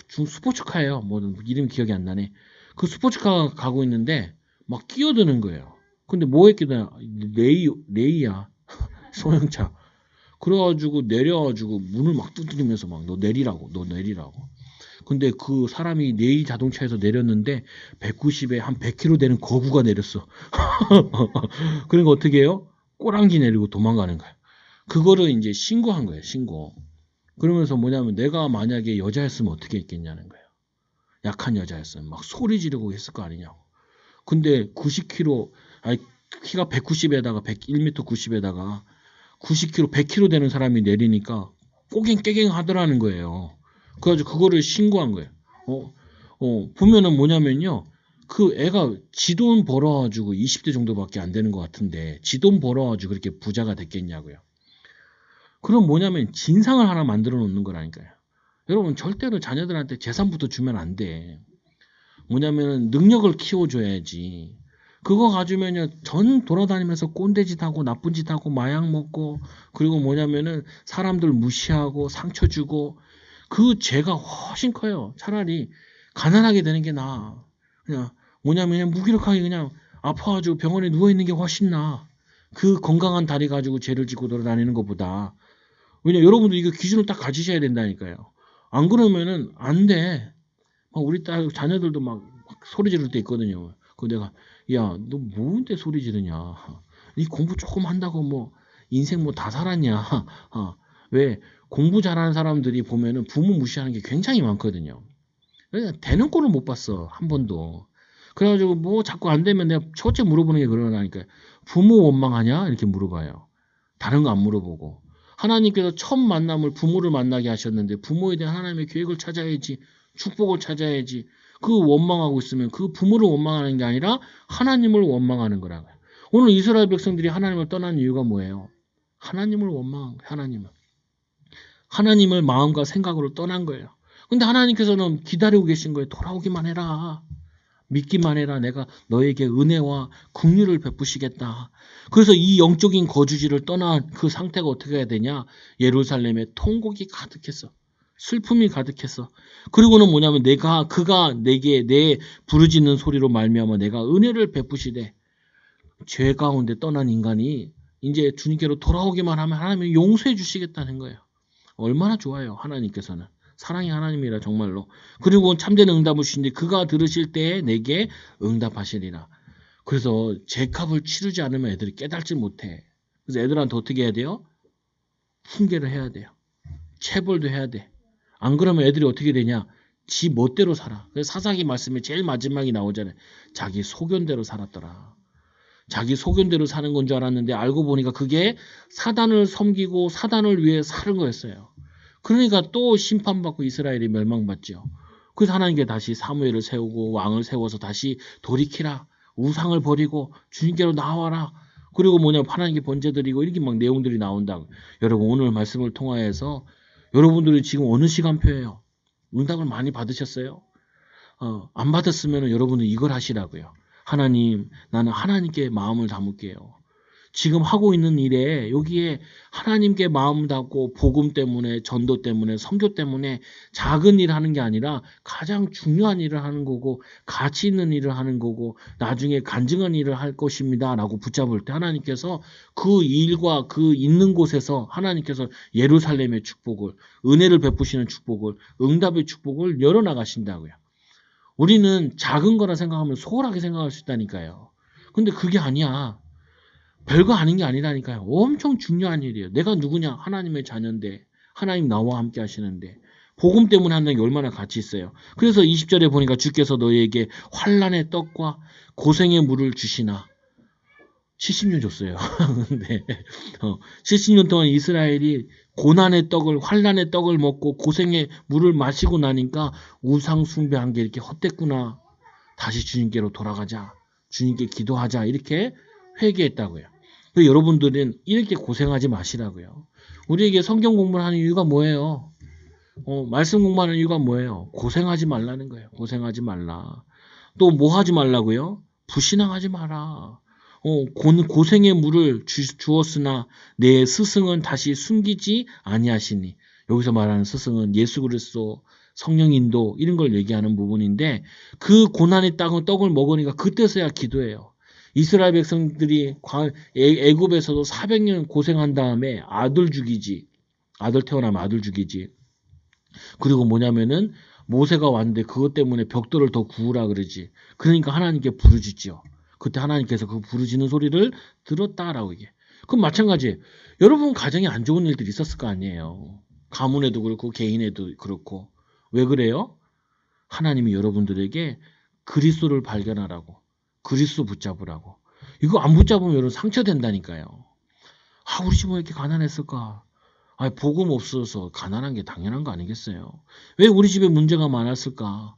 스포츠카예요. 이름 기억이 안 나네. 그 스포츠카가 가고 있는데 막 끼어드는 거예요. 근데 뭐에 끼어드냐? 레이야. 소형차. 그래가지고 내려가지고 문을 막 두드리면서 너 내리라고. 근데 그 사람이 레이 자동차에서 내렸는데 190에 한 100km 되는 거구가 내렸어. 그러니까 어떻게 해요? 꼬랑지 내리고 도망가는 거야. 그거를 이제 신고한 거예요. 신고. 그러면서 내가 만약에 여자였으면 어떻게 했겠냐는 거예요. 약한 여자였으면 막 소리 지르고 했을 거 아니냐고. 근데 90kg, 키가 190에다가 1m 90에다가 90kg, 100kg 되는 사람이 내리니까 꼬갱깨갱 하더라는 거예요. 그래가지고 그거를 신고한 거예요. 보면은 그 애가 지 돈 벌어가지고 20대 정도밖에 안 되는 것 같은데 지 돈 벌어가지고 그렇게 부자가 됐겠냐고요. 그럼 진상을 하나 만들어 놓는 거라니까요. 여러분 절대로 자녀들한테 재산부터 주면 안 돼. 능력을 키워줘야지. 그거 가지면요 전 돌아다니면서 꼰대짓 하고 나쁜 짓 하고 마약 먹고 그리고 사람들 무시하고 상처 주고 그 죄가 훨씬 커요. 차라리 가난하게 되는 게 나아. 그냥 무기력하게 그냥 아파가지고 병원에 누워 있는 게 훨씬 나아. 그 건강한 다리 가지고 죄를 짓고 돌아다니는 것보다. 여러분도 이거 기준을 딱 가지셔야 된다니까요. 안 그러면은 안 돼. 우리 딸 자녀들도 막 소리 지를 때 있거든요. 그 내가 야, 너 뭔데 소리 지르냐? 니 공부 조금 한다고 인생 다 살았냐? 왜 공부 잘하는 사람들이 보면은 부모 무시하는 게 굉장히 많거든요. 그러니까 되는 꼴을 못 봤어 한 번도. 그래가지고 자꾸 안 되면 내가 첫째 물어보는 게 그러니까 부모 원망하냐 이렇게 물어봐요. 다른 거 안 물어보고 하나님께서 첫 만남을 부모를 만나게 하셨는데 부모에 대한 하나님의 계획을 찾아야지 축복을 찾아야지. 그 원망하고 있으면 그 부모를 원망하는 게 아니라 하나님을 원망하는 거라고요. 오늘 이스라엘 백성들이 하나님을 떠난 이유가 뭐예요? 하나님을 원망한 거예요. 하나님을 마음과 생각으로 떠난 거예요. 근데 하나님께서는 기다리고 계신 거예요. 돌아오기만 해라. 믿기만 해라. 내가 너에게 은혜와 긍휼을 베푸시겠다. 그래서 이 영적인 거주지를 떠난 그 상태가 어떻게 해야 되냐? 예루살렘에 통곡이 가득했어. 슬픔이 가득했어. 그리고는 그가 내게 내 부르짖는 소리로 말미암아 내가 은혜를 베푸시되 죄 가운데 떠난 인간이 이제 주님께로 돌아오기만 하면 하나님이 용서해 주시겠다는 거예요. 얼마나 좋아요. 하나님께서는. 사랑의 하나님이라 정말로. 그리고 참된 응답을 주시는데 그가 들으실 때에 내게 응답하시리라. 그래서 죄값을 치르지 않으면 애들이 깨달지 못해. 그래서 애들한테 어떻게 해야 돼요? 훈계를 해야 돼요. 체벌도 해야 돼. 안 그러면 애들이 어떻게 되냐? 지 멋대로 살아. 그래서 사사기 말씀에 제일 마지막에 나오잖아요. 자기 소견대로 살았더라. 자기 소견대로 사는 건 줄 알았는데 알고 보니까 그게 사단을 섬기고 사단을 위해 사는 거였어요. 그러니까 또 심판받고 이스라엘이 멸망받죠. 그래서 하나님께 다시 사무엘을 세우고 왕을 세워서 다시 돌이키라. 우상을 버리고 주님께로 나와라. 그리고 하나님께 번제드리고 이렇게 막 내용들이 나온다고. 여러분 오늘 말씀을 통하여서 여러분들이 지금 어느 시간표예요? 응답을 많이 받으셨어요? 안 받았으면 여러분은 이걸 하시라고요. 하나님, 나는 하나님께 마음을 담을게요. 지금 하고 있는 일에 여기에 하나님께 마음 담고 복음 때문에 전도 때문에 선교 때문에 작은 일을 하는 게 아니라 가장 중요한 일을 하는 거고 가치 있는 일을 하는 거고 나중에 간증한 일을 할 것입니다 라고 붙잡을 때 하나님께서 그 일과 그 있는 곳에서 하나님께서 예루살렘의 축복을 은혜를 베푸시는 축복을 응답의 축복을 열어나가신다고요. 우리는 작은 거라 생각하면 소홀하게 생각할 수 있다니까요. 근데 그게 아니야. 별거 아닌 게 아니라니까요. 엄청 중요한 일이에요. 내가 누구냐? 하나님의 자녀인데 하나님 나와 함께 하시는데 복음 때문에 한다는 게 얼마나 가치 있어요. 그래서 20절에 보니까 주께서 너희에게 환난의 떡과 고생의 물을 주시나 70년 줬어요. 근데 70년 동안 이스라엘이 고난의 떡을 환난의 떡을 먹고 고생의 물을 마시고 나니까 우상 숭배한 게 이렇게 헛됐구나. 다시 주님께로 돌아가자. 주님께 기도하자. 이렇게 회개했다고요. 여러분들은 이렇게 고생하지 마시라고요. 우리에게 성경 공부를 하는 이유가 뭐예요? 말씀 공부하는 이유가 뭐예요? 고생하지 말라는 거예요. 고생하지 말라. 또 뭐 하지 말라고요? 불신앙하지 마라. 고생의 물을 주었으나 내 스승은 다시 숨기지 아니하시니. 여기서 말하는 스승은 예수 그리스도, 성령 인도 이런 걸 얘기하는 부분인데 그 고난의 떡을 먹으니까 그때서야 기도해요. 이스라엘 백성들이 애굽에서도 400년 고생한 다음에 아들 죽이지. 아들 태어나면 아들 죽이지. 그리고 뭐냐면은 모세가 왔는데 그것 때문에 벽돌을 더 구우라 그러지. 그러니까 하나님께 부르짖지요. 그때 하나님께서 그 부르짖는 소리를 들었다라고 얘기해. 그럼 마찬가지. 여러분 가정에 안 좋은 일들이 있었을 거 아니에요. 가문에도 그렇고 개인에도 그렇고. 왜 그래요? 하나님이 여러분들에게 그리스도를 발견하라고. 그리스도 붙잡으라고. 이거 안 붙잡으면 여러분 상처된다니까요. 우리 집은 왜 이렇게 가난했을까? 복음 없어서 가난한 게 당연한 거 아니겠어요? 왜 우리 집에 문제가 많았을까?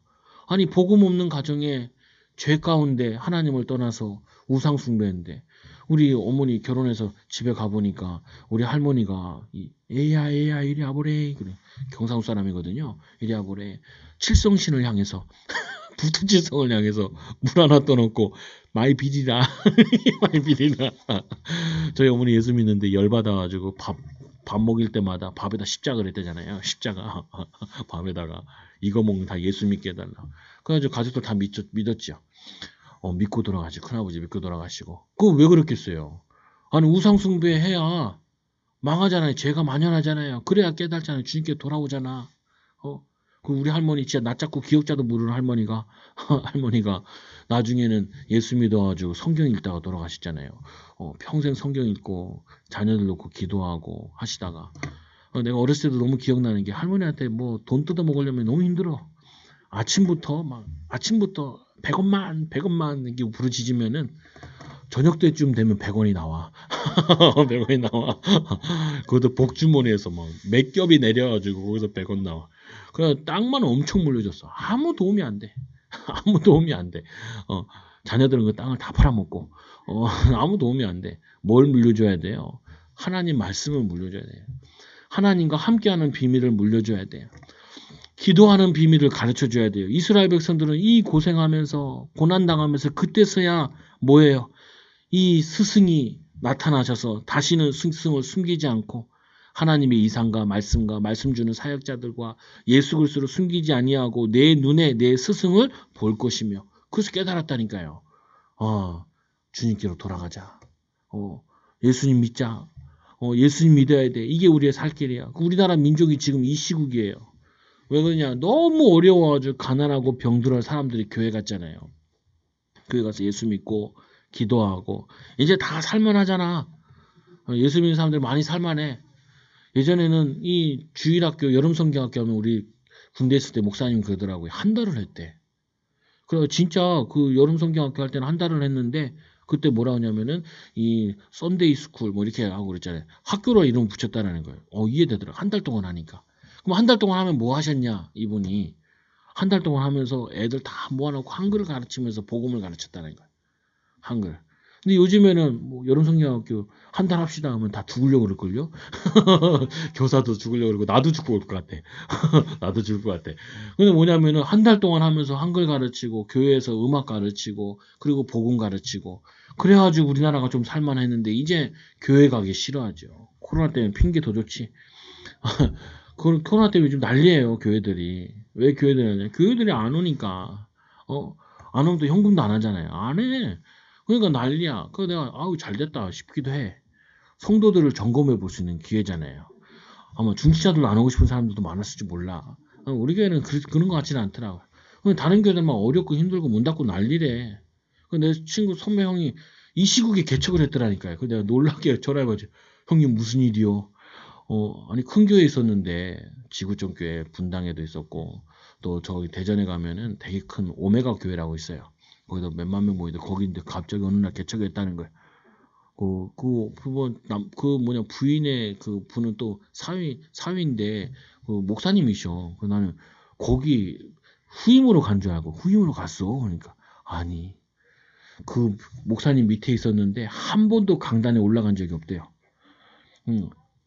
복음 없는 가정에 죄 가운데 하나님을 떠나서 우상 숭배인데 우리 어머니 결혼해서 집에 가보니까 우리 할머니가 애야 이리 와보래. 그래. 경상도 사람이거든요. 이리 와보래. 칠성신을 향해서 북두칠성을 향해서 물 하나 떠놓고 많이 비리라. 많이 비리라. 저희 어머니 예수 믿는데 열받아가지고 밥 먹일 때마다 밥에다 십자가를 했대잖아요. 십자가 밥에다가 이거 먹는 다 예수 믿게 해달라. 그래가지고 가족들 다 믿었죠. 믿고 돌아가시고 큰아버지 믿고 돌아가시고. 그거 왜 그렇겠어요? 우상숭배 해야 망하잖아요. 죄가 만연하잖아요. 그래야 깨달잖아요. 주님께 돌아오잖아. 그 우리 할머니 진짜 나 잡고 기억자도 모르는 할머니가 나중에는 예수 믿어가지고 성경 읽다가 돌아가셨잖아요. 평생 성경 읽고 자녀들 놓고 기도하고 하시다가 내가 어렸을 때도 너무 기억나는 게 할머니한테 뭐 돈 뜯어 먹으려면 너무 힘들어. 아침부터 100원만 이렇게 부르짖으면은 저녁 때쯤 되면 100원이 나와. 100원이 나와. 그것도 복주머니에서 막 몇 겹이 내려가지고 거기서 100원 나와. 그래 땅만 엄청 물려줬어. 아무 도움이 안 돼. 아무 도움이 안 돼. 자녀들은 그 땅을 다 팔아먹고 아무 도움이 안 돼. 뭘 물려줘야 돼요? 하나님 말씀을 물려줘야 돼요. 하나님과 함께하는 비밀을 물려줘야 돼요. 기도하는 비밀을 가르쳐줘야 돼요. 이스라엘 백성들은 이 고생하면서 고난당하면서 그때서야 뭐예요? 이 스승이 나타나셔서 다시는 스승을 숨기지 않고 하나님의 이상과 말씀 주는 사역자들과 예수 그리스도를 숨기지 아니하고 내 눈에 내 스승을 볼 것이며 그래서 깨달았다니까요. 주님께로 돌아가자. 예수님 믿자. 예수님 믿어야 돼. 이게 우리의 살 길이야. 우리나라 민족이 지금 이 시국이에요. 왜 그러냐? 너무 어려워가지고 가난하고 병들어 사람들이 교회 갔잖아요. 교회 가서 예수 믿고 기도하고 이제 다 살만하잖아. 예수 믿는 사람들 많이 살만해. 예전에는 이 주일학교 여름성경학교 하면 우리 군대 있을 때 목사님 그러더라고요. 한 달을 했대. 그래 진짜 그 여름성경학교 할 때는 한 달을 했는데 그때 뭐라 하냐면은 이 썬데이 스쿨 뭐 이렇게 하고 그랬잖아요. 학교로 이름 붙였다라는 거예요. 이해되더라. 한 달 동안 하니까. 그럼 한 달 동안 하면 뭐 하셨냐 이분이. 한 달 동안 하면서 애들 다 모아놓고 한글을 가르치면서 복음을 가르쳤다는 거예요. 한글. 근데 요즘에는 뭐 여름성경학교 한 달 합시다 하면 다 죽으려고 그럴걸요? 교사도 죽으려고 그러고 나도 죽을 것 같아. 나도 죽을 것 같아. 근데 뭐냐면은 한 달 동안 하면서 한글 가르치고 교회에서 음악 가르치고 그리고 복음 가르치고 그래가지고 우리나라가 좀 살만했는데 이제 교회 가기 싫어하죠. 코로나 때문에 핑계 더 좋지. 코로나 때문에 요즘 난리예요 교회들이. 왜 교회들이 하냐? 교회들이 안 오니까. 안 오면 또 현금도 안 하잖아요. 안 해. 그러니까 난리야. 그래서 내가 잘됐다 싶기도 해. 성도들을 점검해 볼 수 있는 기회잖아요. 아마 중지자들도 안 오고 싶은 사람들도 많았을지 몰라. 우리 교회는 그런 것 같지는 않더라고. 다른 교회들 막 어렵고 힘들고 문 닫고 난리래. 내 친구 선배 형이 이 시국에 개척을 했더라니까요. 그래서 내가 놀랍게 전화해가지고 형님 무슨 일이요? 아니 큰 교회에 있었는데 지구촌 교회 분당에도 있었고 또 저기 대전에 가면은 되게 큰 오메가 교회라고 있어요. 거기다 몇만 명 모이는데 거기인데 갑자기 어느 날 개척했다는 거예요. 부인의 그 분은 또 사위인데 목사님이셔. 나는 거기 후임으로 간 줄 알고 후임으로 갔어. 그러니까 아니 그 목사님 밑에 있었는데 한 번도 강단에 올라간 적이 없대요.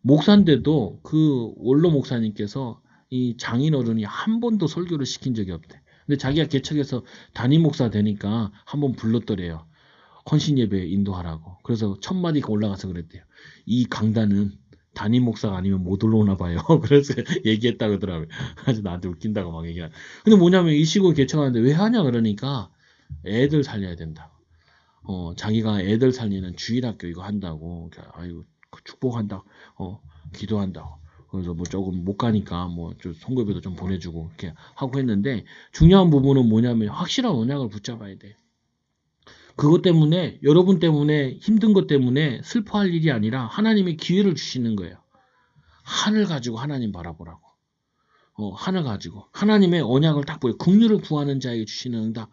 목사인데도 그 원로 목사님께서 이 장인어른이 한 번도 설교를 시킨 적이 없대. 근데 자기가 개척해서 담임 목사 되니까 한 번 불렀더래요. 헌신 예배 인도하라고. 그래서 첫 마디가 올라가서 그랬대요. 이 강단은 담임 목사가 아니면 못 올라오나 봐요. 그래서 얘기했다 그러더라고요. 그래서 나한테 웃긴다고 막 얘기하. 근데 뭐냐면 이 시골 개척하는데 왜 하냐 그러니까 애들 살려야 된다. 자기가 애들 살리는 주일학교 이거 한다고. 아이고 축복한다. 기도한다. 그래서 뭐 조금 못 가니까 뭐 좀 송급에도 좀 보내주고 이렇게 하고 했는데 중요한 부분은 뭐냐면 확실한 언약을 붙잡아야 돼. 그것 때문에 여러분 때문에 힘든 것 때문에 슬퍼할 일이 아니라 하나님이 기회를 주시는 거예요. 하늘 가지고 하나님 바라보라고. 하늘 가지고 하나님의 언약을 딱 보여. 긍휼을 구하는 자에게 주시는 응답.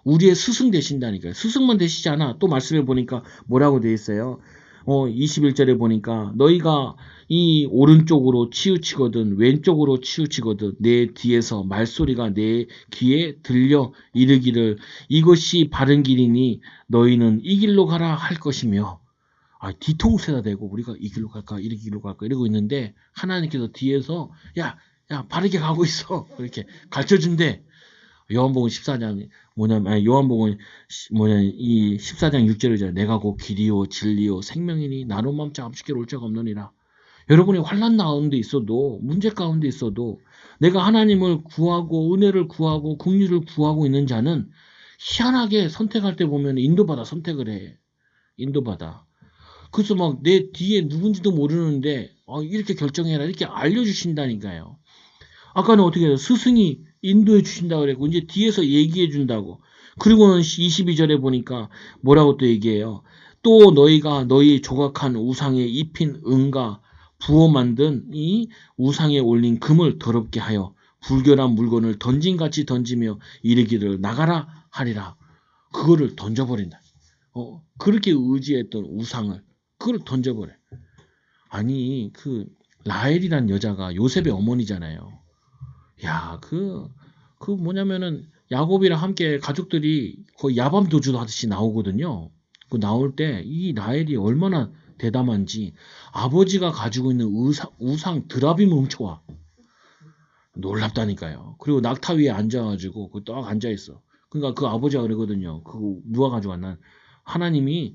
우리의 스승 되신다니까요. 스승만 되시지 않아. 또 말씀을 보니까 뭐라고 되어 있어요. 21절에 보니까 너희가 이 오른쪽으로 치우치거든 왼쪽으로 치우치거든 내 뒤에서 말소리가 내 귀에 들려 이르기를 이것이 바른 길이니 너희는 이 길로 가라 할 것이며 뒤통수에다 대고 우리가 이 길로 갈까 이 길로 갈까 이러고 있는데 하나님께서 뒤에서 야 바르게 가고 있어 이렇게 가르쳐준대. 요한복음 14장 요한복음 이 14장 6절이잖아요. 내가 곧 길이요 진리요 생명이니 나로 맘자 아버지께로 올 자가 없느니라. 여러분이 환난 가운데 있어도 문제 가운데 있어도 내가 하나님을 구하고 은혜를 구하고 긍휼을 구하고 있는 자는 희한하게 선택할 때 보면 인도받아 선택을 해. 인도받아. 그래서 막 내 뒤에 누군지도 모르는데 이렇게 결정해라 이렇게 알려주신다니까요. 아까는 어떻게 해요? 스승이 인도해 주신다고 그랬고 이제 뒤에서 얘기해 준다고. 그리고는 22절에 보니까 뭐라고 또 얘기해요. 또 너희가 너희 조각한 우상에 입힌 은과 부어 만든 이 우상에 올린 금을 더럽게 하여 불결한 물건을 던진같이 던지며 이르기를 나가라 하리라. 그거를 던져버린다. 그렇게 의지했던 우상을 그걸 던져버려. 아니 그 라헬이란 여자가 요셉의 어머니잖아요. 야, 뭐냐면은, 야곱이랑 함께 가족들이 거의 야밤 도주 하듯이 나오거든요. 그 나올 때, 이 라헬이 얼마나 대담한지, 아버지가 가지고 있는 우상 드라빔을 훔쳐와. 놀랍다니까요. 그리고 낙타 위에 앉아가지고, 딱 앉아있어. 그러니까 그 아버지가 그러거든요. 그거 누가 가져왔나? 하나님이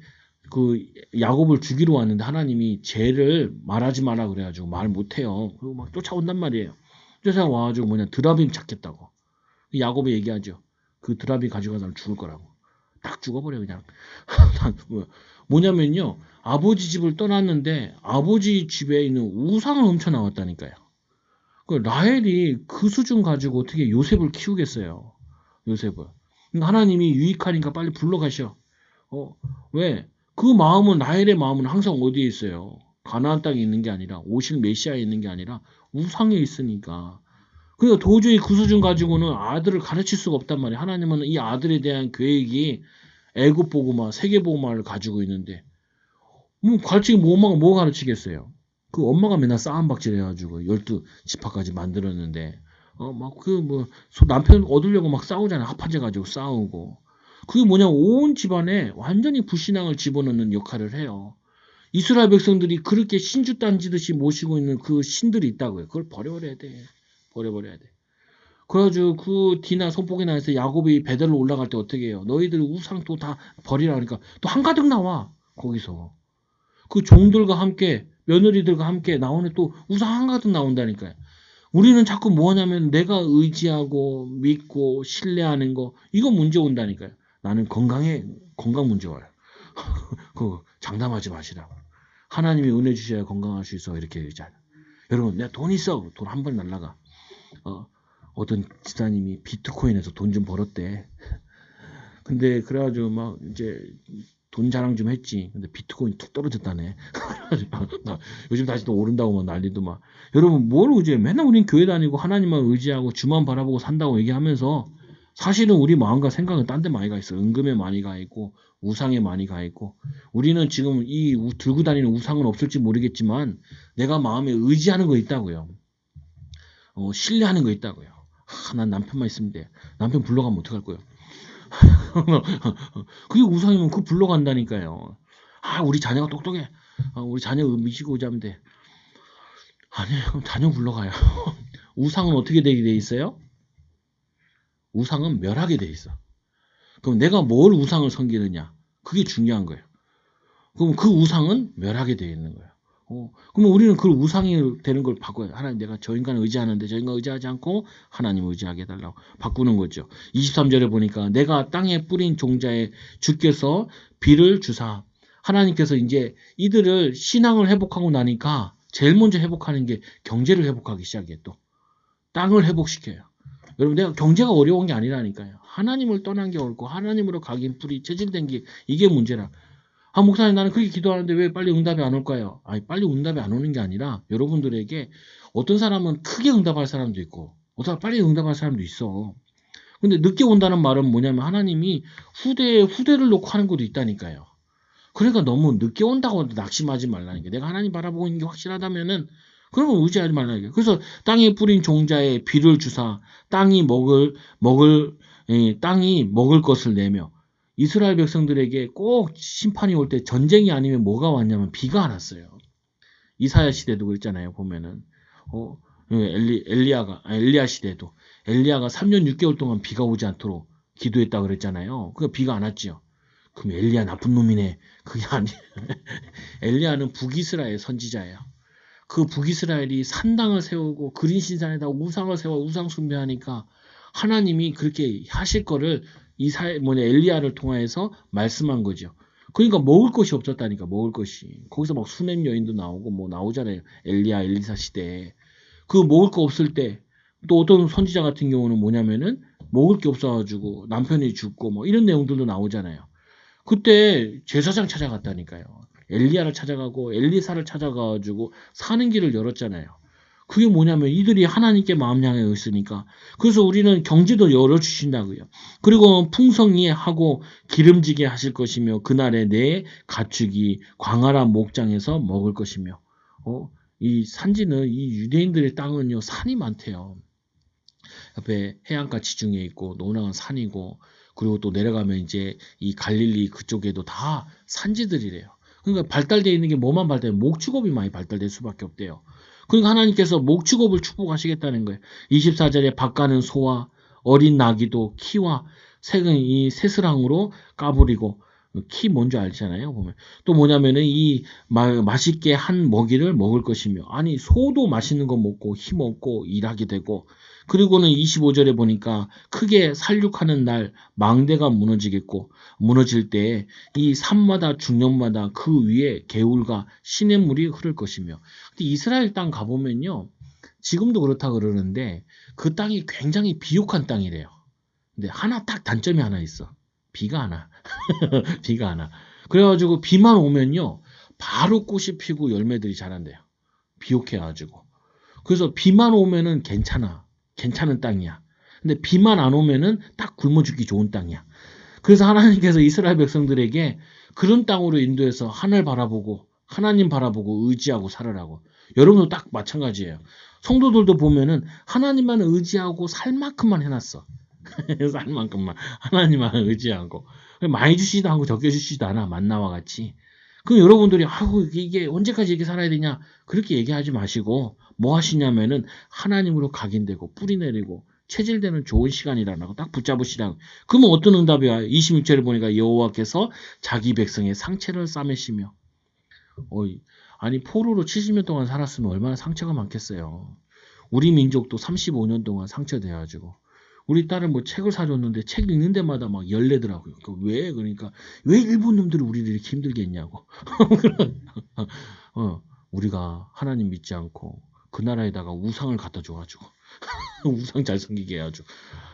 야곱을 죽이러 왔는데 하나님이 죄를 말하지 마라 그래가지고 말 못해요. 그리고 막 쫓아온단 말이에요. 쫓아와가지고 드라빔 찾겠다고. 야곱이 얘기하죠. 그 드라빔 가져가서 죽을 거라고. 딱 죽어버려 그냥. 뭐냐면요. 아버지 집을 떠났는데 아버지 집에 있는 우상을 훔쳐 나왔다니까요. 라헬이 그 수준 가지고 어떻게 요셉을 키우겠어요. 요셉을. 하나님이 유익하니까 빨리 불러가셔. 왜? 그 마음은 라헬의 마음은 항상 어디에 있어요? 가나안 땅에 있는 게 아니라 오실 메시아에 있는 게 아니라 우상에 있으니까. 그러니까 도저히 그 수준 가지고는 아들을 가르칠 수가 없단 말이에요. 하나님은 이 아들에 대한 계획이 애굽 복음화, 세계 복음화를 가지고 있는데 가르치기 뭐 가르치겠어요? 그 엄마가 맨날 싸움박질 해가지고 12지파까지 만들었는데 남편 얻으려고 막 싸우잖아요. 합한제 가지고 싸우고. 그게 뭐냐 온 집안에 완전히 불신앙을 집어넣는 역할을 해요. 이스라엘 백성들이 그렇게 신주 딴지듯이 모시고 있는 그 신들이 있다고요. 그걸 버려버려야 돼. 버려버려야 돼. 그래가지고 그 디나 손목이나 해서 야곱이 베델로 올라갈 때 어떻게 해요? 너희들 우상 또 다 버리라 하니까 또 한가득 나와. 거기서. 그 종들과 함께 며느리들과 함께 나오는 또 우상 한가득 나온다니까요. 우리는 자꾸 뭐냐면 내가 의지하고 믿고 신뢰하는 거 이거 문제 온다니까요. 나는 건강 문제 와요. 그거 장담하지 마시라고. 하나님이 은혜 주셔야 건강할 수 있어 이렇게 얘기하잖아. 여러분 내가 돈 있어. 돈 한 번 날라가. 어떤 지사님이 비트코인에서 돈 좀 벌었대. 근데 그래가지고 막 이제 돈 자랑 좀 했지. 근데 비트코인 툭 떨어졌다네. 요즘 다시 또 오른다고 막 난리도 막. 여러분 뭘 의지해? 맨날 우린 교회 다니고 하나님만 의지하고 주만 바라보고 산다고 얘기하면서 사실은 우리 마음과 생각은 딴 데 많이 가 있어. 은금에 많이 가 있고 우상에 많이 가 있고 우리는 지금 이 들고 다니는 우상은 없을지 모르겠지만 내가 마음에 의지하는 거 있다고요. 신뢰하는 거 있다고요. 난 남편만 있으면 돼. 남편 불러가면 어떡할 거예요? 그게 우상이면 그거 불러간다니까요. 아, 우리 자녀가 똑똑해. 우리 자녀 미치고 오자면 돼. 아니에요. 그럼 자녀 불러가요. 우상은 어떻게 되게 돼 있어요? 우상은 멸하게 돼 있어. 그럼 내가 뭘 우상을 섬기느냐? 그게 중요한 거예요. 그럼 그 우상은 멸하게 되어 있는 거예요. 그러면 우리는 그 우상이 되는 걸 바꿔요. 하나님, 내가 저 인간을 의지하는데 저 인간 의지하지 않고 하나님을 의지하게 해달라고 바꾸는 거죠. 23절에 보니까 내가 땅에 뿌린 종자에 주께서 비를 주사. 하나님께서 이제 이들을 신앙을 회복하고 나니까 제일 먼저 회복하는 게 경제를 회복하기 시작해요. 또 땅을 회복시켜요. 여러분, 내가 경제가 어려운 게 아니라니까요. 하나님을 떠난 게 옳고 하나님으로 각인 뿌리 체질된 게 이게 문제라. 목사님, 나는 그렇게 기도하는데 왜 빨리 응답이 안 올까요? 아니, 빨리 응답이 안 오는 게 아니라 여러분들에게 어떤 사람은 크게 응답할 사람도 있고 어떤 사람은 빨리 응답할 사람도 있어. 근데 늦게 온다는 말은 뭐냐면 하나님이 후대를 놓고 하는 것도 있다니까요. 그러니까 너무 늦게 온다고 낙심하지 말라는 게, 내가 하나님 바라보고 있는 게 확실하다면은 그러면 의지하지 말라는 게. 그래서 땅에 뿌린 종자에 비를 주사 땅이 먹을 것을 내며. 이스라엘 백성들에게 꼭 심판이 올 때 전쟁이 아니면 뭐가 왔냐면 비가 안 왔어요. 이사야 시대도 그랬잖아요. 보면은 엘리야 시대도 엘리야가 3년 6개월 동안 비가 오지 않도록 기도했다 그랬잖아요. 그 비가 안 왔지요. 그럼 엘리야 나쁜 놈이네. 그게 아니에요. 엘리야는 북이스라엘 선지자예요. 그 북이스라엘이 산당을 세우고 그린 신산에다 우상을 세워 우상 숭배하니까 하나님이 그렇게 하실 거를 엘리야를 통해서 말씀한 거죠. 그러니까 먹을 것이 없었다니까. 먹을 것이. 거기서 막 수냄 여인도 나오고 뭐 나오잖아요. 엘리야 엘리사 시대에. 그 먹을 거 없을 때 또 어떤 선지자 같은 경우는 뭐냐면은 먹을 게 없어가지고 남편이 죽고 뭐 이런 내용들도 나오잖아요. 그때 제사장 찾아갔다니까요. 엘리야를 찾아가고 엘리사를 찾아가가지고 사는 길을 열었잖아요. 그게 뭐냐면 이들이 하나님께 마음 향해 있으니까. 그래서 우리는 경제도 열어주신다고요. 그리고 풍성히 하고 기름지게 하실 것이며 그날에 내 가축이 광활한 목장에서 먹을 것이며. 이 산지는 이 유대인들의 땅은요 산이 많대요. 옆에 해안가 지중해 있고 노나은 산이고 그리고 또 내려가면 이제 이 갈릴리 그쪽에도 다 산지들이래요. 그러니까 발달되어 있는 게 뭐만 발달돼? 목축업이 많이 발달될 수밖에 없대요. 그러니까 하나님께서 목축업을 축복하시겠다는 거예요. 24절에 밭가는 소와 어린 나귀도 키와 이 새스랑으로 까부리고, 키 뭔지 알잖아요. 보면 또 뭐냐면은 이 맛있게 한 먹이를 먹을 것이며, 아니 소도 맛있는 거 먹고 힘 얻고 일하게 되고, 그리고는 25절에 보니까 크게 살육하는 날 망대가 무너지겠고, 무너질 때 이 산마다 중년마다 그 위에 개울과 시냇물이 흐를 것이며. 근데 이스라엘 땅 가보면요, 지금도 그렇다 그러는데 그 땅이 굉장히 비옥한 땅이래요. 근데 딱 단점이 하나 있어. 비가 안 와. 비가 안 와. 그래가지고 비만 오면요 바로 꽃이 피고 열매들이 자란대요. 비옥해가지고. 그래서 비만 오면은 괜찮은 땅이야. 근데 비만 안 오면은 딱 굶어 죽기 좋은 땅이야. 그래서 하나님께서 이스라엘 백성들에게 그런 땅으로 인도해서 하늘 바라보고 하나님 바라보고 의지하고 살으라고. 여러분도 딱 마찬가지예요. 성도들도 보면은 하나님만 의지하고 살 만큼만 해놨어. 살 만큼만 하나님만 의지하고, 많이 주시지도 않고 적게 주시지도 않아. 만나와 같이. 그럼 여러분들이 이게 언제까지 이렇게 살아야 되냐 그렇게 얘기하지 마시고 뭐 하시냐면은 하나님으로 각인되고 뿌리 내리고 체질되는 좋은 시간이라고 딱 붙잡으시라고. 그러면 어떤 응답이야? 26절에 보니까 여호와께서 자기 백성의 상처를 싸매시며. 아니 포로로 70년 동안 살았으면 얼마나 상처가 많겠어요. 우리 민족도 35년 동안 상처돼가지고 우리 딸은 뭐 책을 사줬는데 책 읽는 데마다 막 열내더라고요. 그러니까 왜 일본 놈들이 우리를 이렇게 힘들게 했냐고. 우리가 하나님 믿지 않고 그 나라에다가 우상을 갖다 줘가지고 우상 잘 섬기게 해가지고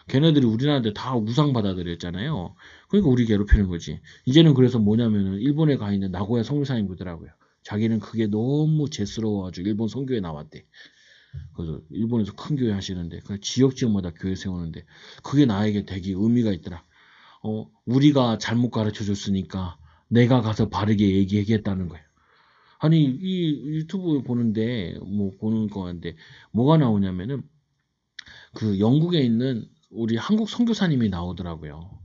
걔네들이 우리나라한테 다 우상 받아들였잖아요. 그러니까 우리 괴롭히는 거지. 이제는 그래서 뭐냐면은 일본에 가 있는 나고야 선교사님 그러더라고요. 자기는 그게 너무 죄스러워가지고 일본 선교에 나왔대. 그래서 일본에서 큰 교회 하시는데 지역마다 교회 세우는데 그게 나에게 되게 의미가 있더라. 우리가 잘못 가르쳐 줬으니까 내가 가서 바르게 얘기하겠다는 거예요. 아니 이 유튜브 보는데 보는 거인데 뭐가 나오냐면은 그 영국에 있는 우리 한국 선교사님이 나오더라고요.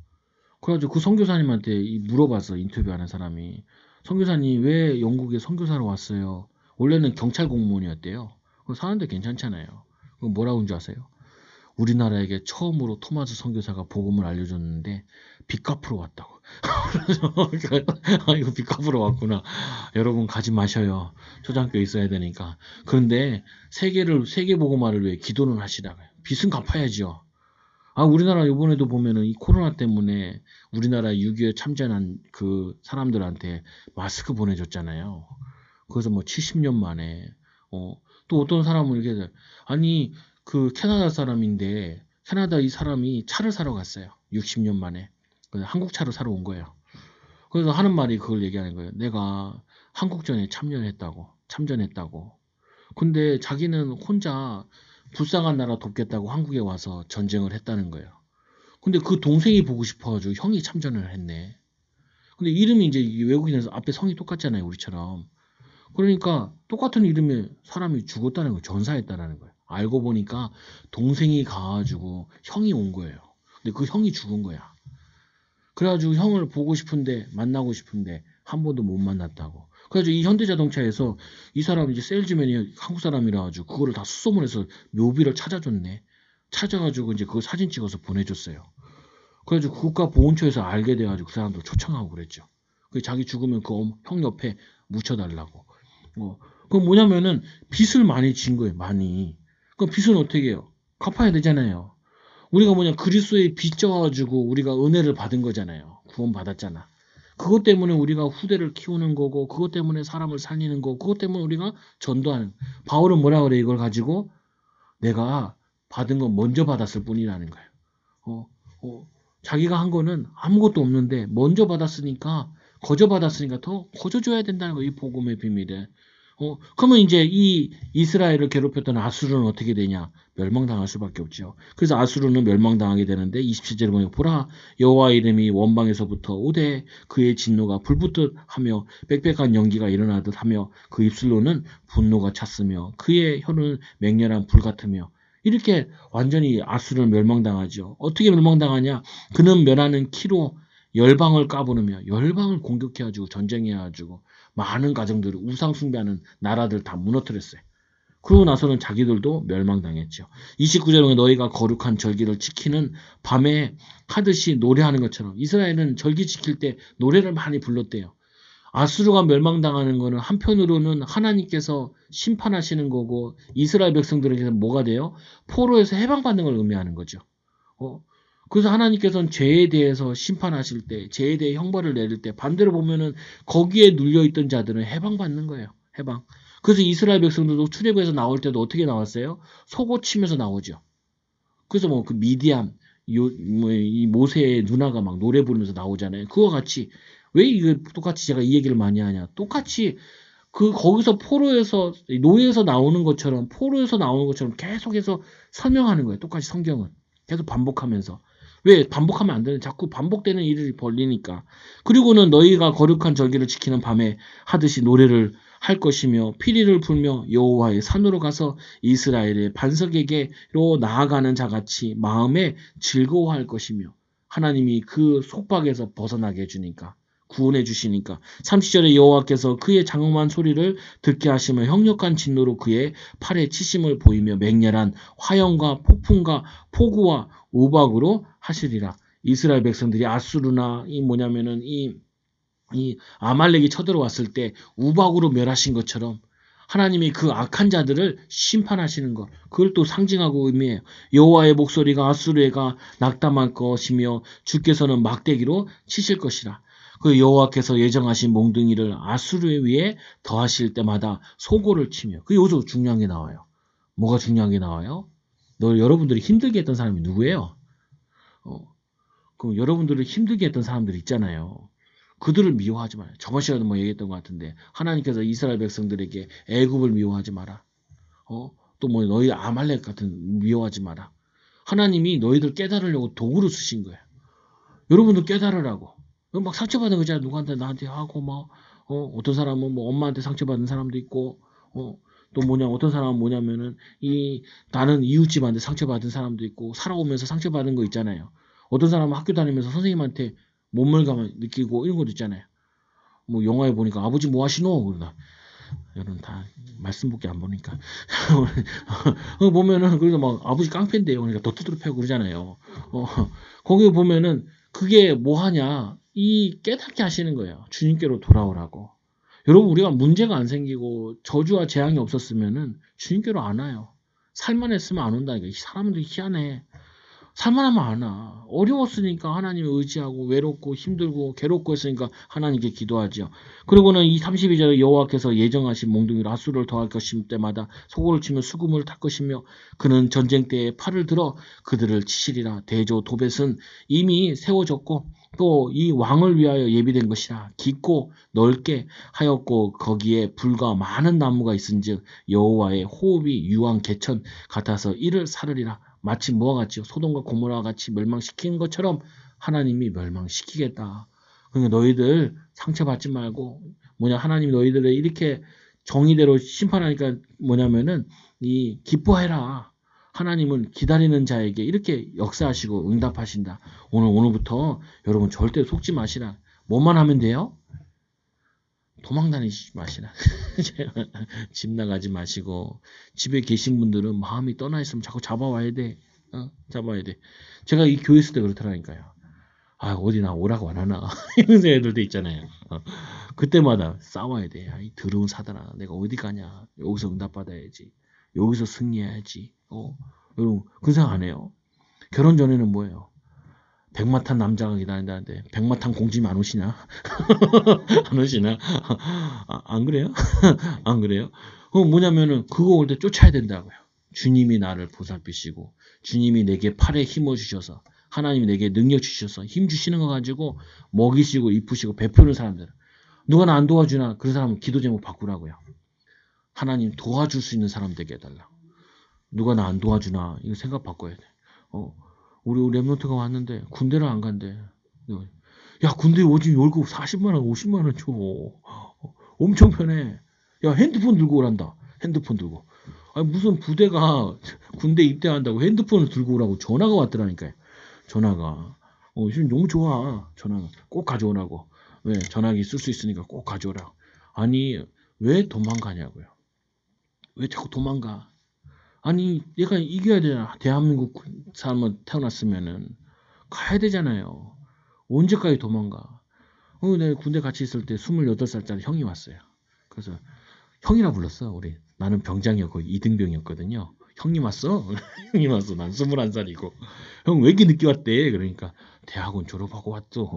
그래가지고 그 선교사님한테 물어봤어. 인터뷰하는 사람이. 선교사님 왜 영국에 선교사로 왔어요? 원래는 경찰 공무원이었대요. 사는데 괜찮잖아요. 그럼 뭐라고 한 줄 아세요? 우리나라에게 처음으로 토마스 선교사가 복음을 알려줬는데 빚 갚으러 왔다고. 이거 빚 갚으러 왔구나. 여러분 가지 마셔요. 초등학교 있어야 되니까. 그런데 세계 복음화를 위해 기도는 하시라고요. 빚은 갚아야죠. 우리나라 이번에도 보면은 이 코로나 때문에 우리나라 6.25에 참전한 그 사람들한테 마스크 보내줬잖아요. 그래서 뭐 70년 만에, 또 어떤 사람은 이렇게, 아니, 그 캐나다 사람인데, 캐나다 이 사람이 차를 사러 갔어요. 60년 만에. 그래서 한국 차를 사러 온 거예요. 그래서 하는 말이 그걸 얘기하는 거예요. 내가 한국전에 참전했다고. 근데 자기는 혼자 불쌍한 나라 돕겠다고 한국에 와서 전쟁을 했다는 거예요. 근데 그 동생이 보고 싶어가지고 형이 참전을 했네. 근데 이름이 이제 외국인에서 앞에 성이 똑같잖아요, 우리처럼. 그러니까 똑같은 이름의 사람이 죽었다는 거예요. 전사했다는 거예요. 알고 보니까 동생이 가가지고 형이 온 거예요. 근데 그 형이 죽은 거야. 그래가지고 형을 보고 싶은데 만나고 싶은데 한 번도 못 만났다고. 그래가지고 이 현대자동차에서 이 사람 이제 세일즈맨이 한국 사람이라 가지고 그거를 다 수소문해서 묘비를 찾아줬네. 찾아가지고 이제 그거 사진 찍어서 보내줬어요. 그래가지고 국가보훈처에서 알게 돼가지고 그 사람들 초청하고 그랬죠. 그 자기 죽으면 그 형 옆에 묻혀달라고. 그건 뭐냐면은 빚을 많이 진 거예요. 많이. 그럼 빚은 어떻게 해요? 갚아야 되잖아요. 우리가 그리스도의 빚 져가지고 우리가 은혜를 받은 거잖아요. 구원 받았잖아. 그것 때문에 우리가 후대를 키우는 거고, 그것 때문에 사람을 살리는 거고, 그것 때문에 우리가 전도하는. 바울은 뭐라 그래? 이걸 가지고 내가 받은 건 먼저 받았을 뿐이라는 거예요. 자기가 한 거는 아무것도 없는데 먼저 받았으니까 거저 받았으니까 더 거저 줘야 된다는 거예요. 이 복음의 비밀에. 그러면 이제 이 이스라엘을 괴롭혔던 아수르는 어떻게 되냐? 멸망당할 수밖에 없죠. 그래서 아수르는 멸망당하게 되는데 27절에 보면 보라 여호와 이름이 원방에서부터 오되 그의 진노가 불붙듯 하며 빽빽한 연기가 일어나듯 하며 그 입술로는 분노가 찼으며 그의 혀는 맹렬한 불 같으며 이렇게 완전히 아수르를 멸망당하죠. 어떻게 멸망당하냐? 그는 멸하는 키로 열방을 까부르며 열방을 공격해가지고 전쟁해가지고 많은 가정들을 우상 숭배하는 나라들 다 무너뜨렸어요. 그러고 나서는 자기들도 멸망당했죠. 29절에 너희가 거룩한 절기를 지키는 밤에 하듯이 노래하는 것처럼 이스라엘은 절기 지킬 때 노래를 많이 불렀대요. 아수르가 멸망당하는 거는 한편으로는 하나님께서 심판하시는 거고 이스라엘 백성들에게는 뭐가 돼요? 포로에서 해방받는 걸 의미하는 거죠. 그래서 하나님께서는 죄에 대해서 심판하실 때, 죄에 대해 형벌을 내릴 때 반대로 보면은 거기에 눌려있던 자들은 해방받는 거예요. 해방. 그래서 이스라엘 백성들도 출애굽에서 나올 때도 어떻게 나왔어요? 속옷 치면서 나오죠. 그래서 그 미디안, 이 모세의 누나가 막 노래 부르면서 나오잖아요. 그와 같이 왜 이거 똑같이 제가 이 얘기를 많이 하냐? 똑같이 거기서 노예에서 나오는 것처럼 계속해서 설명하는 거예요. 똑같이 성경은 계속 반복하면서. 왜 반복하면 안 되는 자꾸 반복되는 일을 벌리니까. 그리고는 너희가 거룩한 절기를 지키는 밤에 하듯이 노래를 할 것이며 피리를 불며 여호와의 산으로 가서 이스라엘의 반석에게로 나아가는 자같이 마음에 즐거워할 것이며 하나님이 그 속박에서 벗어나게 해주니까 구원해 주시니까 30절에 여호와께서 그의 장엄한 소리를 듣게 하시며 형력한 진노로 그의 팔에 치심을 보이며 맹렬한 화염과 폭풍과 폭우와 우박으로 하시리라. 이스라엘 백성들이 아수르나 이 아말렉이 쳐들어왔을 때 우박으로 멸하신 것처럼 하나님이 그 악한 자들을 심판하시는 것, 그걸 또 상징하고 의미해요. 여호와의 목소리가 아수르에가 낙담할 것이며 주께서는 막대기로 치실 것이라. 그 여호와께서 예정하신 몽둥이를 아수르에 위해 더하실 때마다 소고를 치며 여기서 중요한 게 나와요. 뭐가 중요한 게 나와요? 여러분들이 힘들게 했던 사람이 누구예요? 그럼 여러분들을 힘들게 했던 사람들 있잖아요. 그들을 미워하지 마요. 저번 시간에 얘기했던 것 같은데 하나님께서 이스라엘 백성들에게 애굽을 미워하지 마라. 또 너희 아말렉 같은 미워하지 마라. 하나님이 너희들 깨달으려고 도구로 쓰신 거예요. 여러분들 깨달으라고. 막 상처받은 거잖아요. 누구한테 나한테 하고 어떤 사람은 엄마한테 상처받은 사람도 있고 또 어떤 사람은 뭐냐면은 나는 이웃집한테 상처받은 사람도 있고 살아오면서 상처받은 거 있잖아요. 어떤 사람은 학교 다니면서 선생님한테 몸물감 느끼고 이런 것도 있잖아요. 뭐 영화에 보니까 아버지 뭐 하시노? 그러다 여러분 다 말씀밖에 안 보니까 보면은 그래서 막 아버지 깡패인데요. 그러니까 더 두드려 패고 그러잖아요. 거기 보면은 그게 뭐 하냐? 이 깨닫게 하시는 거예요. 주님께로 돌아오라고. 여러분 우리가 문제가 안 생기고 저주와 재앙이 없었으면은 주님께로 안 와요. 살만 했으면 안 온다니까. 이 사람들이 희한해. 살만하면 안 와. 어려웠으니까 하나님을 의지하고 외롭고 힘들고 괴롭고 했으니까 하나님께 기도하죠. 그리고는 이 32절에 여호와께서 예정하신 몽둥이 라수를 더할 것임 때마다 소고를 치며 수금을 탈 것이며 그는 전쟁 때에 팔을 들어 그들을 치시리라. 대조 도벳은 이미 세워졌고 또 이 왕을 위하여 예비된 것이라. 깊고 넓게 하였고 거기에 불과 많은 나무가 있은즉 여호와의 호흡이 유황 개천 같아서 이를 사르리라. 마치 뭐와 같이 소돔과 고모라와 같이 멸망시킨 것처럼 하나님이 멸망시키겠다. 그러니까 너희들 상처받지 말고 하나님이 너희들을 이렇게 정의대로 심판하니까 뭐냐면은 이 기뻐해라. 하나님은 기다리는 자에게 이렇게 역사하시고 응답하신다. 오늘부터 여러분 절대 속지 마시라. 뭐만 하면 돼요? 도망 다니지 마시라. 집 나가지 마시고 집에 계신 분들은 마음이 떠나 있으면 자꾸 잡아와야 돼. 잡아야 돼. 제가 이 교회 있을 때 그렇더라니까요. 어디 나 오라고 안 하나. 이런 애들도 있잖아요. 그때마다 싸워야 돼. 이 더러운 사단아. 내가 어디 가냐. 여기서 응답받아야지. 여기서 승리해야지. 여러분 그 생각 안 해요. 결혼 전에는 뭐예요? 백마탄 남자가 기다린다는데 백마탄 공주님 안 오시냐? 안 오시나? 안 그래요? 안 그래요? 뭐냐면은 그거 올 때 쫓아야 된다고요. 주님이 나를 보살피시고 주님이 내게 팔에 힘을 주셔서 하나님이 내게 능력 주셔서 힘 주시는 거 가지고 먹이시고 입히시고 베푸는 사람들. 누가 나 안 도와주나? 그런 사람은 기도 제목 바꾸라고요. 하나님 도와줄 수 있는 사람 되게 해달라. 누가 나 안 도와주나? 이거 생각 바꿔야 돼. 우리 랩노트가 왔는데 군대를 안 간대. 야 군대 오지 월급 40만 원 50만 원 줘. 엄청 편해. 야 핸드폰 들고 오란다. 핸드폰 들고. 무슨 부대가 군대 입대한다고 핸드폰을 들고 오라고 전화가 왔더라니까요. 전화가. 지금 너무 좋아. 전화가. 꼭 가져오라고. 왜? 전화기 쓸 수 있으니까 꼭 가져오라고. 아니 왜 도망가냐고요. 왜 자꾸 도망가. 아니 얘가 이겨야 되잖아. 대한민국 사람은 태어났으면은 가야 되잖아요. 언제까지 도망가. 내가 군대 같이 있을 때 28살짜리 형이 왔어요. 그래서 형이라 불렀어. 우리 나는 병장이었고 2등병이었거든요. 형님 왔어? 형님 왔어. 난 21살이고 형 왜 이렇게 늦게 왔대? 그러니까 대학원 졸업하고 왔어.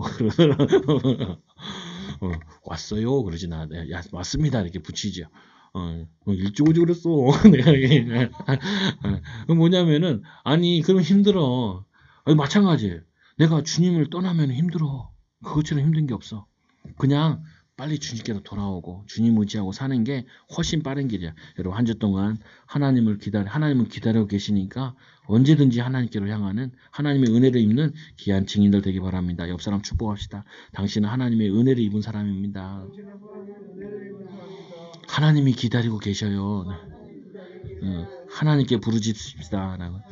왔어요. 그러지 나. 야 왔습니다. 이렇게 붙이죠. 일찍 오지 그랬어. 내가 뭐냐면은 아니 그럼 힘들어. 마찬가지. 내가 주님을 떠나면 힘들어. 그것처럼 힘든 게 없어. 그냥 빨리 주님께로 돌아오고 주님 의지하고 사는 게 훨씬 빠른 길이야. 여러분 한 주 동안 하나님은 기다리고 계시니까 언제든지 하나님께로 향하는 하나님의 은혜를 입는 귀한 증인들 되기 바랍니다. 옆 사람 축복합시다. 당신은 하나님의 은혜를 입은 사람입니다. 하나님이 기다리고 계셔요. 하나님께 부르짖읍시다.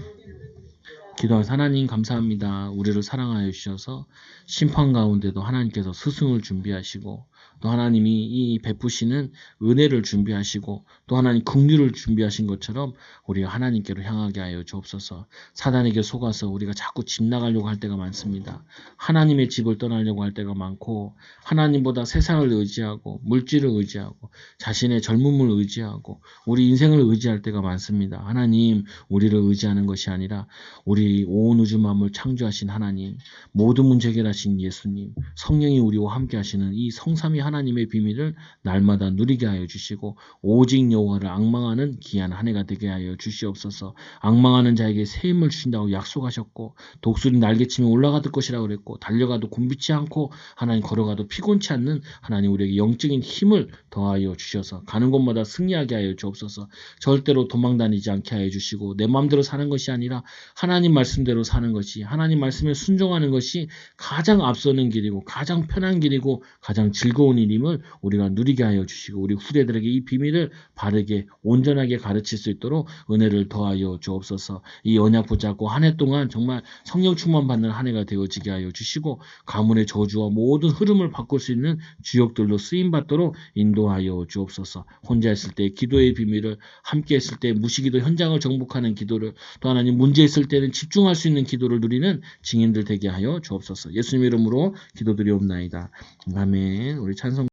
기도하면서 하나님 감사합니다. 우리를 사랑하여 주셔서 심판 가운데도 하나님께서 스승을 준비하시고 또 하나님이 이 베푸시는 은혜를 준비하시고 또 하나님 긍휼을 준비하신 것처럼 우리가 하나님께로 향하게 하여 주옵소서. 사단에게 속아서 우리가 자꾸 집 나가려고 할 때가 많습니다. 하나님의 집을 떠나려고 할 때가 많고 하나님보다 세상을 의지하고 물질을 의지하고 자신의 젊음을 의지하고 우리 인생을 의지할 때가 많습니다. 하나님 우리를 의지하는 것이 아니라 우리 온 우주 만물 창조하신 하나님, 모든 문제 해결하신 예수님, 성령이 우리와 함께 하시는 이 성삼위 하나님의 비밀을 날마다 누리게 하여 주시고 오직 여호와를 앙망하는 귀한 한 해가 되게 하여 주시옵소서. 앙망하는 자에게 새 힘을 주신다고 약속하셨고 독수리 날개치며 올라가들 것이라고 그랬고 달려가도 곤비치 않고 하나님 걸어가도 피곤치 않는 하나님 우리에게 영적인 힘을 더하여 주셔서 가는 곳마다 승리하게 하여 주옵소서. 절대로 도망다니지 않게 하여 주시고 내 마음대로 사는 것이 아니라 하나님 말씀대로 사는 것이 하나님 말씀에 순종하는 것이 가장 앞서는 길이고 가장 편한 길이고 가장 즐거운 일임을 우리가 누리게 하여 주시고 우리 후대들에게 이 비밀을 바르게 온전하게 가르칠 수 있도록 은혜를 더하여 주옵소서. 이 언약 붙잡고 한 해 동안 정말 성령 충만 받는 한 해가 되어지게 하여 주시고 가문의 저주와 모든 흐름을 바꿀 수 있는 주역들로 쓰임 받도록 인도하여 주옵소서. 혼자 있을 때 기도의 비밀을, 함께 있을 때 무시기도 현장을 정복하는 기도를, 또 하나님 문제 있을 때는 집중할 수 있는 기도를 누리는 증인들 되게 하여 주옵소서. 예수님 이름으로 기도드리옵나이다. 아멘. 우리 찬송